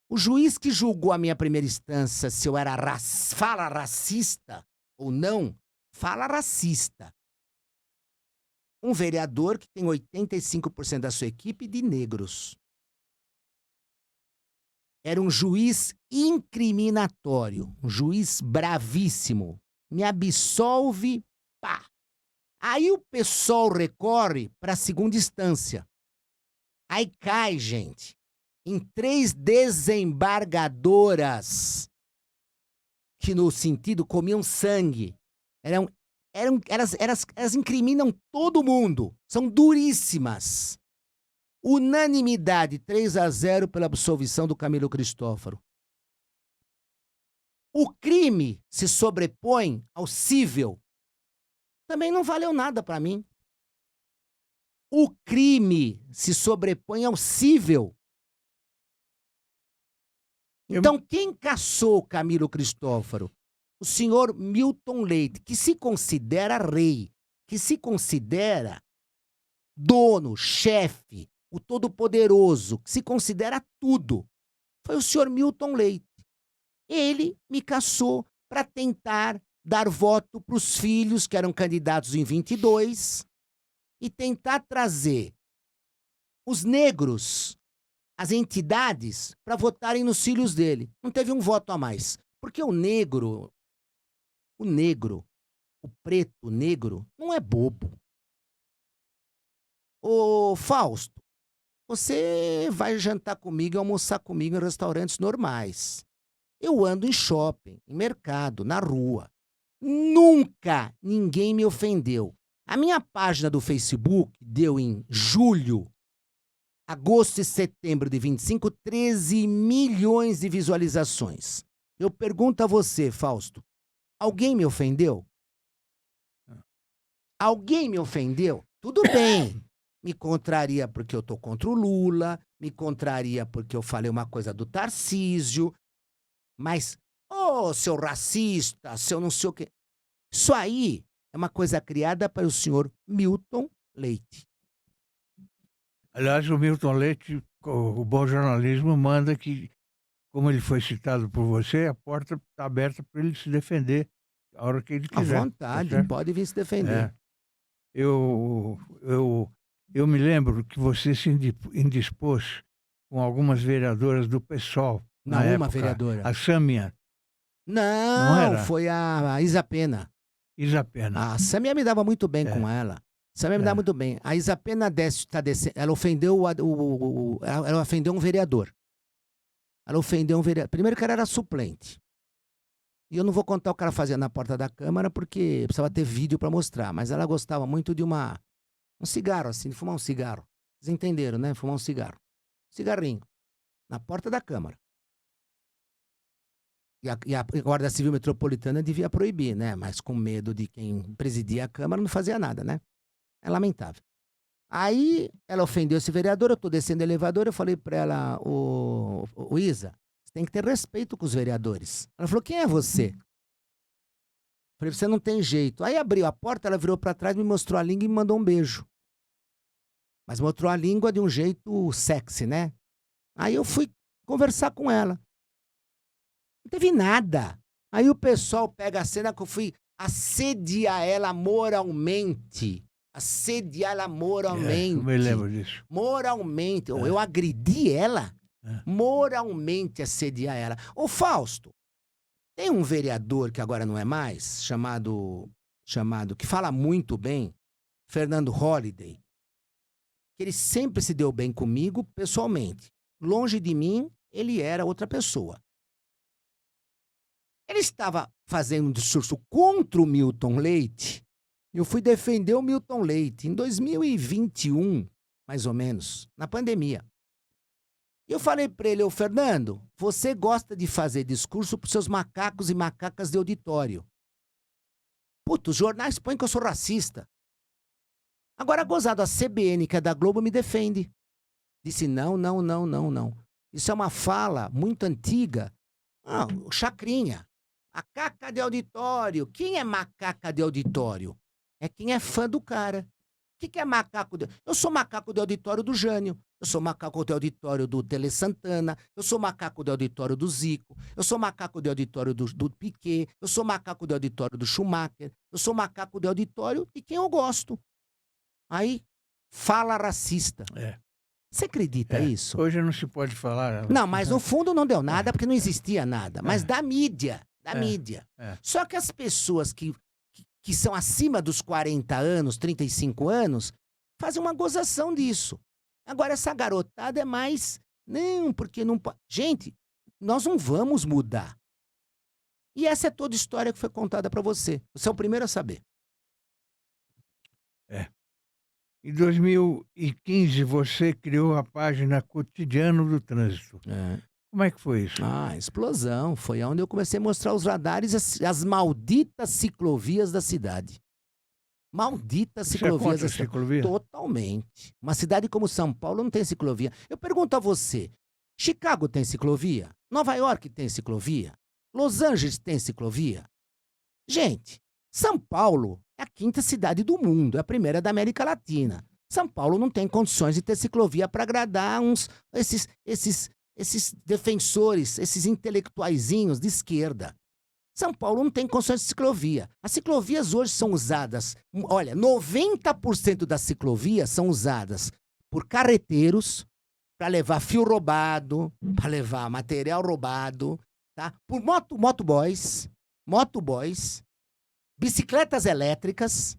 O juiz que julgou a minha primeira instância se eu era fala racista ou não, fala racista. Um vereador que tem 85% da sua equipe de negros. Era um juiz incriminatório, um juiz bravíssimo. Me absolve, pá. Aí o pessoal recorre para a segunda instância. Aí cai, gente, em 3 desembargadoras que, no sentido, comiam sangue. Elas incriminam todo mundo. São duríssimas. Unanimidade, 3-0 pela absolvição do Camilo Cristófaro. O crime se sobrepõe ao cível. Também não valeu nada para mim. O crime se sobrepõe ao cível. Então, quem cassou o Camilo Cristófaro? O senhor Milton Leite, que se considera rei, que se considera dono, chefe, o todo-poderoso, que se considera tudo. Foi o senhor Milton Leite. Ele me cassou para tentar dar voto para os filhos que eram candidatos em 22 e tentar trazer os negros, as entidades, para votarem nos filhos dele. Não teve um voto a mais. Porque o preto negro, não é bobo. Ô, Fausto, você vai jantar comigo e almoçar comigo em restaurantes normais. Eu ando em shopping, em mercado, na rua. Nunca ninguém me ofendeu. A minha página do Facebook deu em julho Agosto e setembro de 25, 13 milhões de visualizações. Eu pergunto a você, Fausto, alguém me ofendeu? Alguém me ofendeu? Tudo bem. Me contraria porque eu tô contra o Lula, me contraria porque eu falei uma coisa do Tarcísio, mas, seu racista, seu não sei o quê. Isso aí é uma coisa criada para o senhor Milton Leite. Aliás, o Milton Leite, o bom jornalismo, manda que, como ele foi citado por você, a porta está aberta para ele se defender a hora que ele quiser. À vontade, pode vir se defender. Eu me lembro que você se indispôs com algumas vereadoras do PSOL. Na época, vereadora. A Sâmia. Não era? Foi a Isa Pena. Isa Pena. A Sâmia me dava muito bem com ela. Sâmia me dava muito bem. A Isa Pena tá descendo. Ela ofendeu ela ofendeu um vereador. Primeiro que ela era suplente. E eu não vou contar o que ela fazia na porta da Câmara, porque precisava ter vídeo para mostrar. Mas ela gostava muito de um cigarro, assim, de fumar um cigarro. Vocês entenderam, né? Fumar um cigarro. Cigarrinho. Na porta da Câmara. E a Guarda Civil Metropolitana devia proibir, né? Mas com medo de quem presidia a Câmara não fazia nada, né? É lamentável. Aí ela ofendeu esse vereador, eu tô descendo o elevador, eu falei pra ela, o Isa, você tem que ter respeito com os vereadores. Ela falou, quem é você? Eu falei, você não tem jeito. Aí abriu a porta, ela virou pra trás, me mostrou a língua e me mandou um beijo. Mas mostrou a língua de um jeito sexy, né? Aí eu fui conversar com ela. Não teve nada. Aí o pessoal pega a cena que eu fui assediar ela moralmente. Eu me lembro disso. Moralmente. Eu agredi ela. Moralmente assediar ela. Ô Fausto, tem um vereador que agora não é mais, chamado, que fala muito bem, Fernando Holliday, que ele sempre se deu bem comigo pessoalmente. Longe de mim, ele era outra pessoa. Ele estava fazendo um discurso contra o Milton Leite. Eu fui defender o Milton Leite em 2021, mais ou menos, na pandemia. E eu falei para ele, Fernando, você gosta de fazer discurso para os seus macacos e macacas de auditório. Puta, os jornais põem que eu sou racista. Agora, gozado, a CBN, que é da Globo, me defende. Disse, não. Isso é uma fala muito antiga. Chacrinha. Macaca de auditório. Quem é macaca de auditório? É quem é fã do cara. O que é macaco de... Eu sou macaco de auditório do Jânio. Eu sou macaco de auditório do Tele Santana. Eu sou macaco de auditório do Zico. Eu sou macaco de auditório do Piquet. Eu sou macaco de auditório do Schumacher. Eu sou macaco de auditório de quem eu gosto. Aí, fala racista. Você acredita isso? Hoje não se pode falar. Não, mas no fundo não deu nada, porque não existia nada. Mas da mídia. Mídia. Só que as pessoas que são acima dos 40 anos, 35 anos, fazem uma gozação disso. Agora, essa garotada é mais... Não, porque não pode... Gente, nós não vamos mudar. E essa é toda a história que foi contada para você. Você é o primeiro a saber. Em 2015, você criou a página Cotidiano do Trânsito. Como é que foi isso? Explosão. Foi onde eu comecei a mostrar os radares e as malditas ciclovias da cidade. Malditas ciclovias da cidade. Ciclovia? Totalmente. Uma cidade como São Paulo não tem ciclovia. Eu pergunto a você, Chicago tem ciclovia? Nova York tem ciclovia? Los Angeles tem ciclovia? Gente, São Paulo é a 5ª cidade do mundo, é a primeira da América Latina. São Paulo não tem condições de ter ciclovia para agradar esses defensores, esses intelectuaizinhos de esquerda. São Paulo não tem condições de ciclovia. As ciclovias hoje são usadas... Olha, 90% das ciclovias são usadas por carreteiros para levar fio roubado, para levar material roubado, tá? Por motoboys, bicicletas elétricas,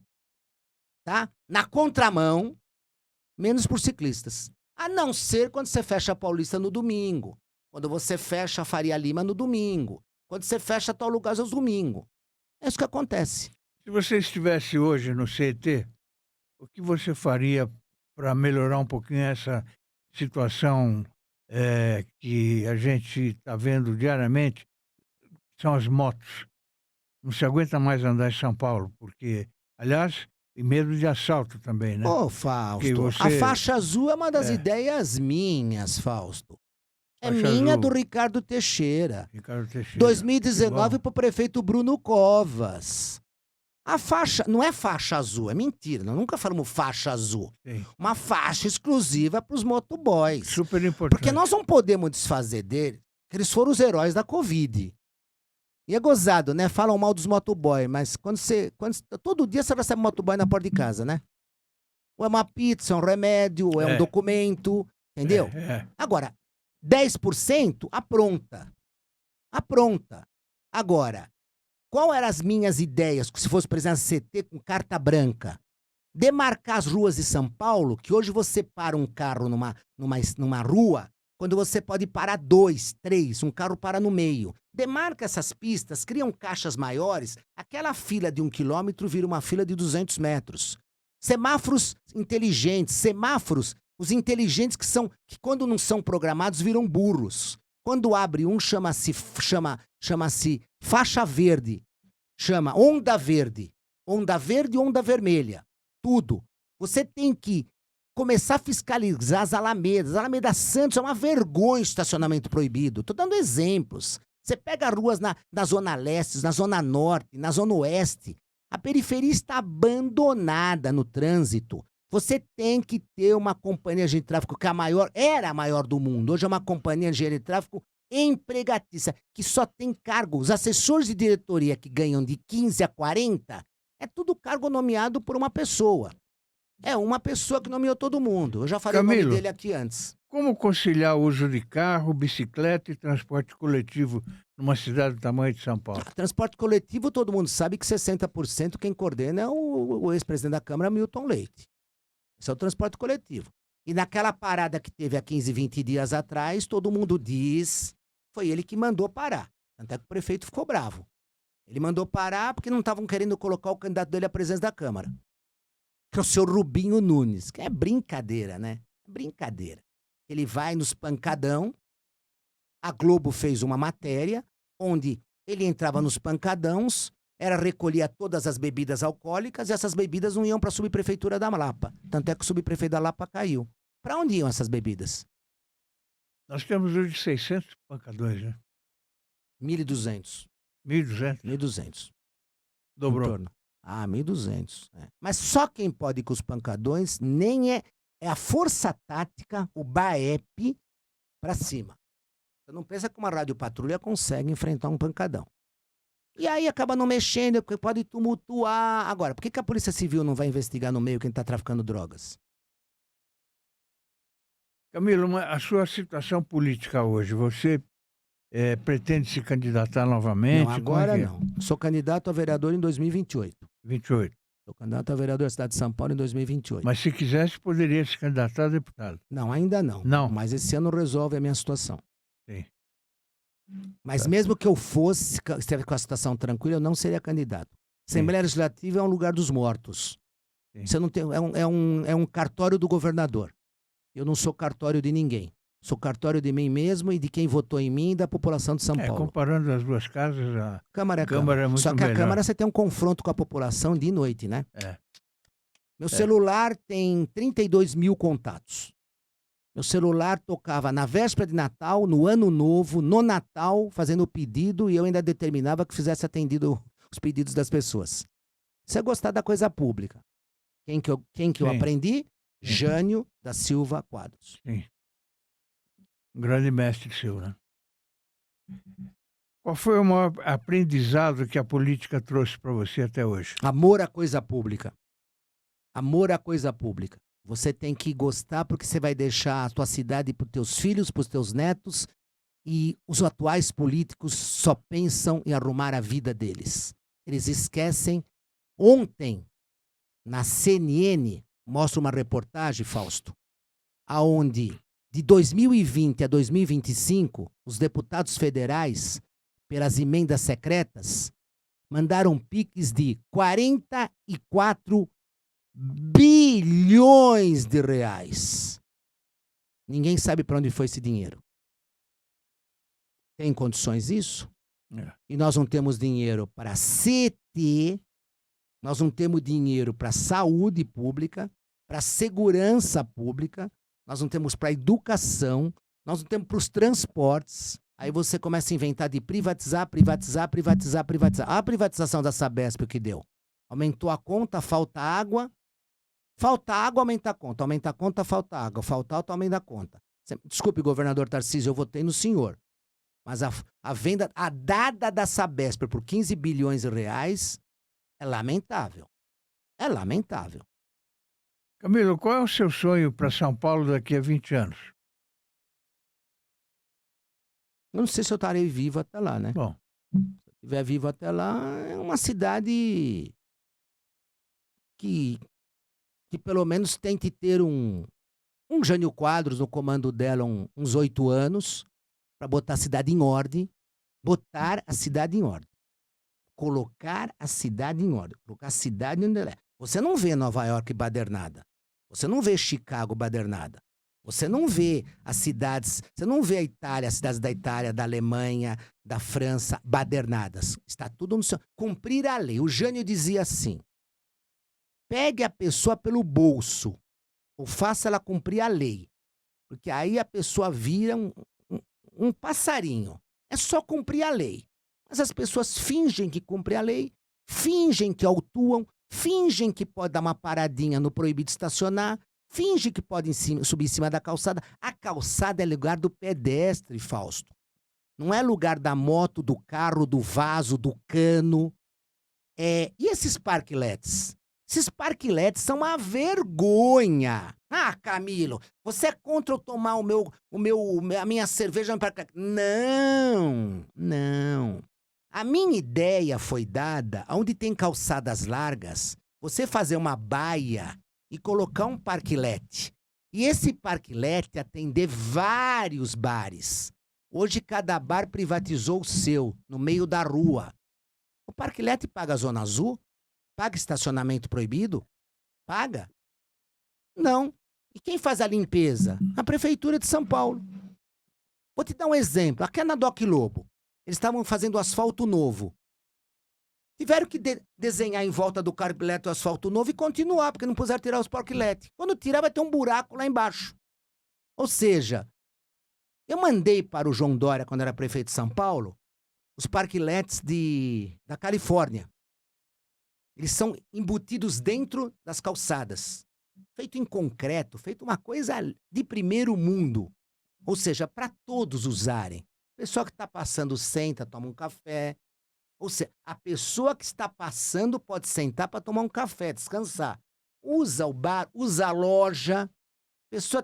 tá? Na contramão, menos por ciclistas. A não ser quando você fecha a Paulista no domingo, quando você fecha a Faria Lima no domingo, quando você fecha tal lugar aos domingos. É isso que acontece. Se você estivesse hoje no CT, o que você faria para melhorar um pouquinho essa situação que a gente está vendo diariamente são as motos. Não se aguenta mais andar em São Paulo, porque, aliás, e medo de assalto também, né? Ô, Fausto, Porque a faixa azul é uma das ideias minhas, Fausto. É Faixa minha, azul. do Ricardo Teixeira. Ricardo Teixeira. 2019 Que bom. para o prefeito Bruno Covas. A faixa, não é faixa azul, é mentira, nós nunca falamos faixa azul. Sim. Uma faixa exclusiva para os motoboys. Super importante. Porque nós não podemos desfazer dele, que eles foram os heróis da Covid. E é gozado, né? Falam mal dos motoboys, mas todo dia você recebe um motoboy na porta de casa, né? Ou é uma pizza, é um remédio, ou é um documento, entendeu? Agora, 10% apronta. Apronta. Agora, qual eram as minhas ideias se fosse presidente da CT com carta branca? Demarcar as ruas de São Paulo, que hoje você para um carro numa rua, quando você pode parar 2, 3, um carro para no meio. Demarca essas pistas, criam caixas maiores, aquela fila de 1 quilômetro vira uma fila de 200 metros. Semáforos inteligentes, os inteligentes que quando não são programados viram burros. Quando abre um chama-se faixa verde, chama onda verde, onda vermelha, tudo. Você tem que começar a fiscalizar as alamedas. Alameda Santos é uma vergonha o estacionamento proibido. Tô dando exemplos. Você pega ruas na Zona Leste, na Zona Norte, na Zona Oeste. A periferia está abandonada no trânsito. Você tem que ter uma companhia de tráfego que era a maior do mundo. Hoje é uma companhia de tráfego empregatícia, que só tem cargo. Os assessores de diretoria que ganham de 15 a 40, é tudo cargo nomeado por uma pessoa. É uma pessoa que nomeou todo mundo. Eu já falei Camilo, o nome dele aqui antes. Como conciliar o uso de carro, bicicleta e transporte coletivo numa cidade do tamanho de São Paulo? Transporte coletivo, todo mundo sabe que 60% quem coordena é o ex-presidente da Câmara, Milton Leite. Esse é o transporte coletivo. E naquela parada que teve há 15, 20 dias atrás, todo mundo diz, foi ele que mandou parar. Tanto é que o prefeito ficou bravo. Ele mandou parar porque não estavam querendo colocar o candidato dele à presidência da Câmara. Que é o seu Rubinho Nunes. Que é brincadeira, né? Brincadeira. Ele vai nos pancadão. A Globo fez uma matéria onde ele entrava nos pancadãos, recolhia todas as bebidas alcoólicas e essas bebidas não iam para a subprefeitura da Lapa. Tanto é que o subprefeito da Lapa caiu. Para onde iam essas bebidas? Nós temos hoje 600 pancadões, né? 1.200. 1.200? 1.200. Dobrou. 1.200. Mas só quem pode ir com os pancadões nem é a força tática, o BAEP, para cima. Você não pensa que uma radiopatrulha consegue enfrentar um pancadão. E aí acaba não mexendo, porque pode tumultuar. Agora, por que a Polícia Civil não vai investigar no meio quem está traficando drogas? Camilo, a sua situação política hoje, você pretende se candidatar novamente? Não, agora não. Sou candidato a vereador em 2028. 28. Sou candidato a vereador da cidade de São Paulo em 2028. Mas se quisesse, poderia se candidatar a deputado. Não, ainda não. Não. Mas esse ano resolve a minha situação. Sim. Mas mesmo que eu estivesse com a situação tranquila, eu não seria candidato. Assembleia Legislativa é um lugar dos mortos. Sim. Você não tem, é um cartório do governador. Eu não sou cartório de ninguém. Sou cartório de mim mesmo e de quem votou em mim e da população de São Paulo. Comparando as duas casas, a Câmara é muito Só que melhor. a Câmara você tem um confronto com a população de noite, né? Meu celular tem 32 mil contatos. Meu celular tocava na véspera de Natal, no Ano Novo, no Natal, fazendo o pedido e eu ainda determinava que fizesse atendido os pedidos das pessoas. Isso é gostar da coisa pública. Quem que eu aprendi? Jânio da Silva Quadros. Sim. Um grande mestre seu, né? Qual foi o maior aprendizado que a política trouxe para você até hoje? Amor à coisa pública. Amor à coisa pública. Você tem que gostar porque você vai deixar a tua cidade para os teus filhos, para os teus netos, e os atuais políticos só pensam em arrumar a vida deles. Eles esquecem. Ontem, na CNN, mostra uma reportagem, Fausto, aonde de 2020 a 2025, os deputados federais, pelas emendas secretas, mandaram piques de 44 bilhões de reais. Ninguém sabe para onde foi esse dinheiro. Tem condições isso? É. E nós não temos dinheiro para CT, nós não temos dinheiro para saúde pública, para segurança pública, nós não temos para educação, nós não temos para os transportes. Aí você começa a inventar de privatizar. A privatização da Sabesp, o que deu? Aumentou a conta, falta água, aumenta a conta, falta água, aumenta a conta. Desculpe, governador Tarcísio, eu votei no senhor. Mas a venda, a dada da Sabesp por 15 bilhões de reais é lamentável. É lamentável. Camilo, qual é o seu sonho para São Paulo daqui a 20 anos? Eu não sei se eu estarei vivo até lá, né? Bom. Se eu estiver vivo até lá, é uma cidade que pelo menos tente ter um Jânio Quadros no comando dela uns 8 anos, para botar a cidade em ordem. Botar a cidade em ordem. Colocar a cidade em ordem. Colocar a cidade onde ela é. Você não vê Nova York badernada. Você não vê Chicago badernada. Você não vê as cidades, você não vê a Itália, as cidades da Itália, da Alemanha, da França badernadas. Está tudo no seu... Cumprir a lei. O Jânio dizia assim: pegue a pessoa pelo bolso ou faça ela cumprir a lei. Porque aí a pessoa vira um passarinho. É só cumprir a lei. Mas as pessoas fingem que cumprem a lei, fingem que autuam, fingem que pode dar uma paradinha no proibido estacionar, fingem que podem subir em cima da calçada. A calçada é lugar do pedestre, Fausto. Não é lugar da moto, do carro, do vaso, do cano. E esses parklets? Esses parklets são uma vergonha. Ah, Camilo, você é contra eu tomar a minha cerveja no parklet? Não, não. A minha ideia foi dada, onde tem calçadas largas, você fazer uma baia e colocar um parklet. E esse parklet atender vários bares. Hoje cada bar privatizou o seu, no meio da rua. O parklet paga a zona azul? Paga estacionamento proibido? Paga? Não. E quem faz a limpeza? A Prefeitura de São Paulo. Vou te dar um exemplo. Aqui na Doc Lobo, eles estavam fazendo asfalto novo. Tiveram que desenhar em volta do parklet o asfalto novo e continuar, porque não puseram tirar os parklets. Quando tirar, vai ter um buraco lá embaixo. Ou seja, eu mandei para o João Dória, quando era prefeito de São Paulo, os parklets da Califórnia. Eles são embutidos dentro das calçadas. Feito em concreto, feito uma coisa de primeiro mundo. Ou seja, para todos usarem. O pessoal que está passando senta, toma um café. Ou seja, a pessoa que está passando pode sentar para tomar um café, descansar. Usa o bar, usa a loja. A pessoa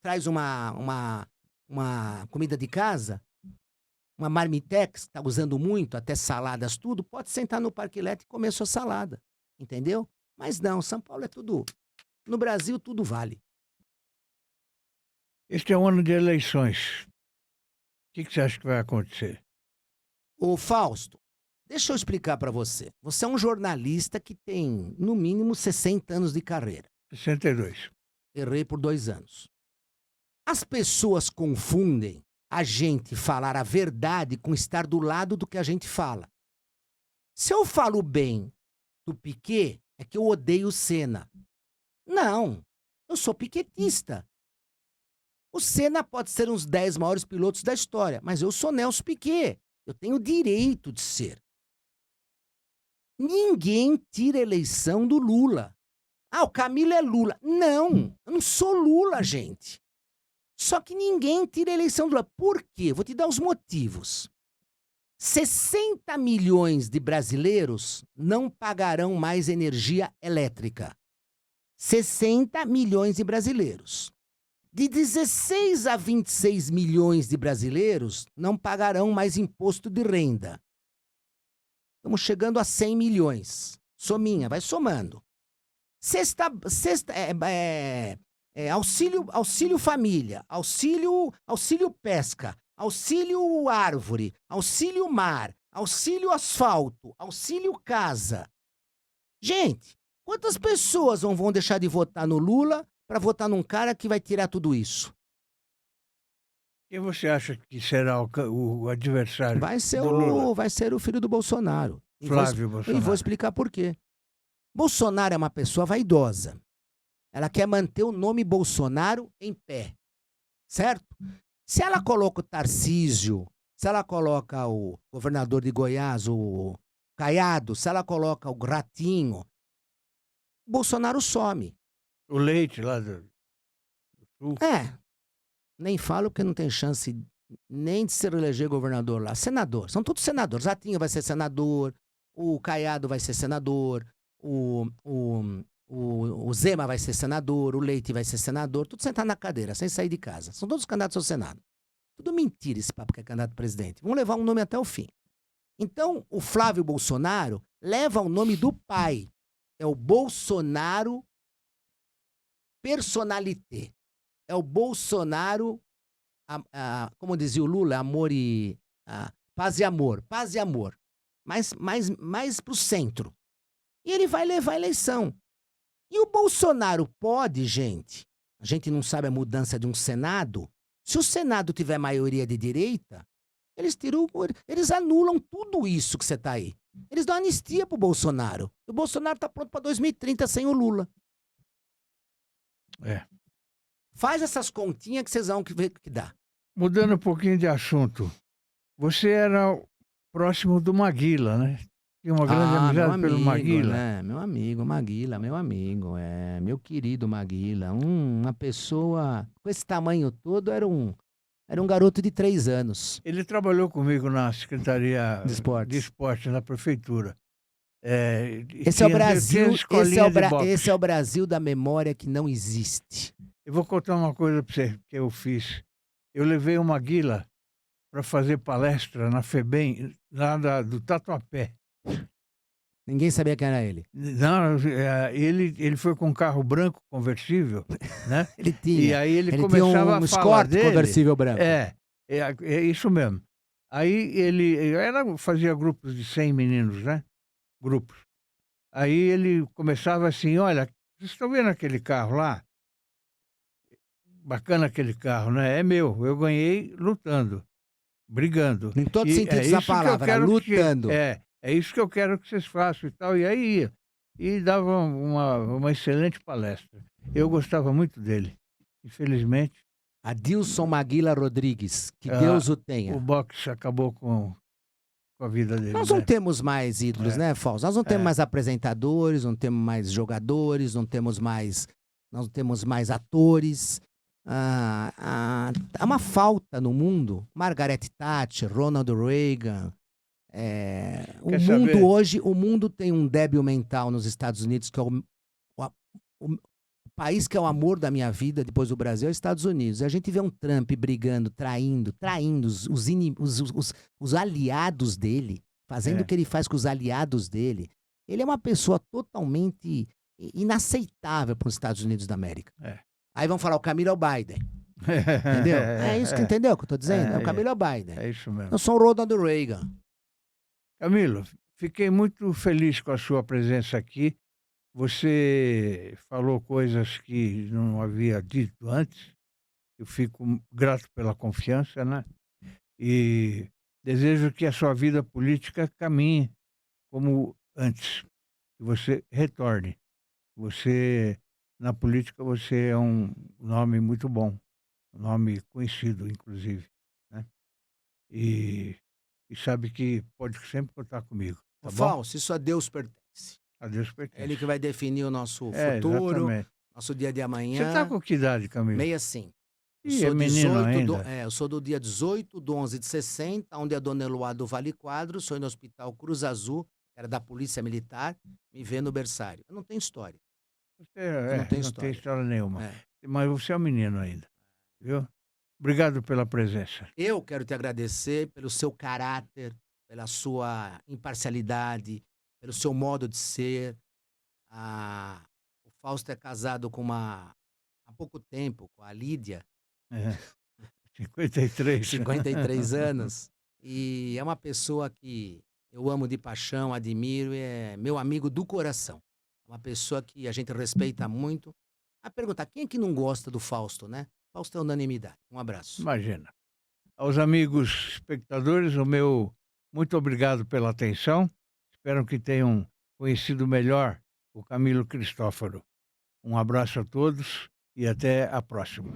traz uma comida de casa, uma marmitex, está usando muito, até saladas, tudo, pode sentar no parklet e comer sua salada. Entendeu? Mas não, São Paulo é tudo... No Brasil, tudo vale. Este é um ano de eleições. O que você acha que vai acontecer? Ô, Fausto, deixa eu explicar para você. Você é um jornalista que tem, no mínimo, 60 anos de carreira. 62. Errei por 2 anos. As pessoas confundem a gente falar a verdade com estar do lado do que a gente fala. Se eu falo bem do Piquet, é que eu odeio o Senna. Não, eu sou piquetista. O Senna pode ser uns 10 maiores pilotos da história, mas eu sou Nelson Piquet. Eu tenho o direito de ser. Ninguém tira a eleição do Lula. Ah, o Camilo é Lula. Não, eu não sou Lula, gente. Só que ninguém tira a eleição do Lula. Por quê? Vou te dar os motivos. 60 milhões de brasileiros não pagarão mais energia elétrica. 60 milhões de brasileiros. De 16 a 26 milhões de brasileiros não pagarão mais imposto de renda. Estamos chegando a 100 milhões. Sominha, vai somando. Auxílio família, auxílio pesca, auxílio árvore, auxílio mar, auxílio asfalto, auxílio casa. Gente, quantas pessoas não vão deixar de votar no Lula para votar num cara que vai tirar tudo isso? Quem você acha que será o adversário Vai ser do Lula? vai ser o filho do Bolsonaro. Flávio E vou Bolsonaro. explicar por quê. Bolsonaro é uma pessoa vaidosa. Ela quer manter o nome Bolsonaro em pé, certo? Se ela coloca o Tarcísio, se ela coloca o governador de Goiás, o Caiado, se ela coloca o Ratinho, Bolsonaro some. O Leite lá do Sul. Nem falo porque não tem chance nem de se reeleger governador lá. Senador, são todos senadores. Ratinho vai ser senador, o Caiado vai ser senador, o Zema vai ser senador, o Leite vai ser senador, tudo sentado na cadeira, sem sair de casa. São todos candidatos ao Senado. Tudo mentira esse papo que é candidato a presidente. Vão levar um nome até o fim. Então, o Flávio Bolsonaro leva o nome do pai. É o Bolsonaro personalité. É o Bolsonaro, como dizia o Lula, amor e... paz e amor. Paz e amor. Mais pro centro. E ele vai levar a eleição. E o Bolsonaro pode, gente, a gente não sabe a mudança de um Senado, se o Senado tiver maioria de direita, eles anulam tudo isso que você tá aí. Eles dão anistia pro Bolsonaro. O Bolsonaro tá pronto para 2030 sem o Lula. Faz essas continhas que vocês vão ver o que dá. Mudando um pouquinho de assunto, você era próximo do Maguila, né? Tinha uma grande amizade pelo Maguila. Né? Meu amigo, Maguila, meu amigo. Meu querido Maguila. Uma pessoa com esse tamanho todo, era um garoto de 3 anos. Ele trabalhou comigo na Secretaria de Esporte na Prefeitura. Esse é o Brasil da memória que não existe. Eu vou contar uma coisa para você que eu fiz. Eu levei o Maguila para fazer palestra na FEBEM, lá do Tatuapé. Ninguém sabia quem era ele. Não, ele foi com um carro branco conversível, né? Ele tinha. E aí ele começava a falar dele. Conversível branco. É isso mesmo. Aí ele fazia grupos de 100 meninos, né? Grupos. Aí ele começava assim, olha, vocês estão vendo aquele carro lá? Bacana aquele carro, né? É meu, eu ganhei lutando, brigando. Em todos os sentidos da palavra, lutando. É isso que eu quero que vocês façam e tal. E aí ia. E dava uma excelente palestra. Eu gostava muito dele. Infelizmente. Adilson Maguila Rodrigues, que Deus o tenha. O boxe acabou com a vida dele. Nós não temos mais ídolos, né, Fausto? Nós não temos mais apresentadores, não temos mais jogadores, não temos mais atores. Há uma falta no mundo. Margaret Thatcher, Ronald Reagan. O mundo tem um débil mental nos Estados Unidos, que é o país que é o amor da minha vida depois do Brasil, é os Estados Unidos. E a gente vê um Trump brigando, traindo os aliados dele, fazendo o que ele faz com os aliados dele. Ele é uma pessoa totalmente inaceitável para os Estados Unidos da América. Aí vão falar, o Camilo é o Biden. Entendeu? É isso que entendeu que eu tô dizendo? O Camilo é o Biden. É isso mesmo. Eu sou o Ronald Reagan. Camilo, fiquei muito feliz com a sua presença aqui. Você falou coisas que não havia dito antes. Eu fico grato pela confiança, né? E desejo que a sua vida política caminhe como antes. Que você retorne. Na política, você é um nome muito bom. Um nome conhecido, inclusive. Né? E sabe que pode sempre contar comigo. Tá bom? Fausto, isso a Deus pertence. A Deus pertence. Ele que vai definir o nosso futuro, exatamente. nosso dia de amanhã. Você está com que idade, Camilo? 65. É menino ainda. Eu sou do dia 18 de 11 de 60, onde a dona Eloá do Vale Quadros foi no Hospital Cruz Azul, que era da Polícia Militar, me vê no berçário. Eu não tenho história. Não tem história nenhuma. Mas você é um menino ainda. Viu? Obrigado pela presença. Eu quero te agradecer pelo seu caráter, pela sua imparcialidade, pelo seu modo de ser. O Fausto é casado há pouco tempo, com a Lídia. 53. 53 anos. E é uma pessoa que eu amo de paixão, admiro, é meu amigo do coração. Uma pessoa que a gente respeita muito. A pergunta, quem é que não gosta do Fausto, né? Fausto é unanimidade. Um abraço. Imagina. Aos amigos espectadores, o meu muito obrigado pela atenção. Espero que tenham conhecido melhor o Camilo Cristófaro. Um abraço a todos e até a próxima.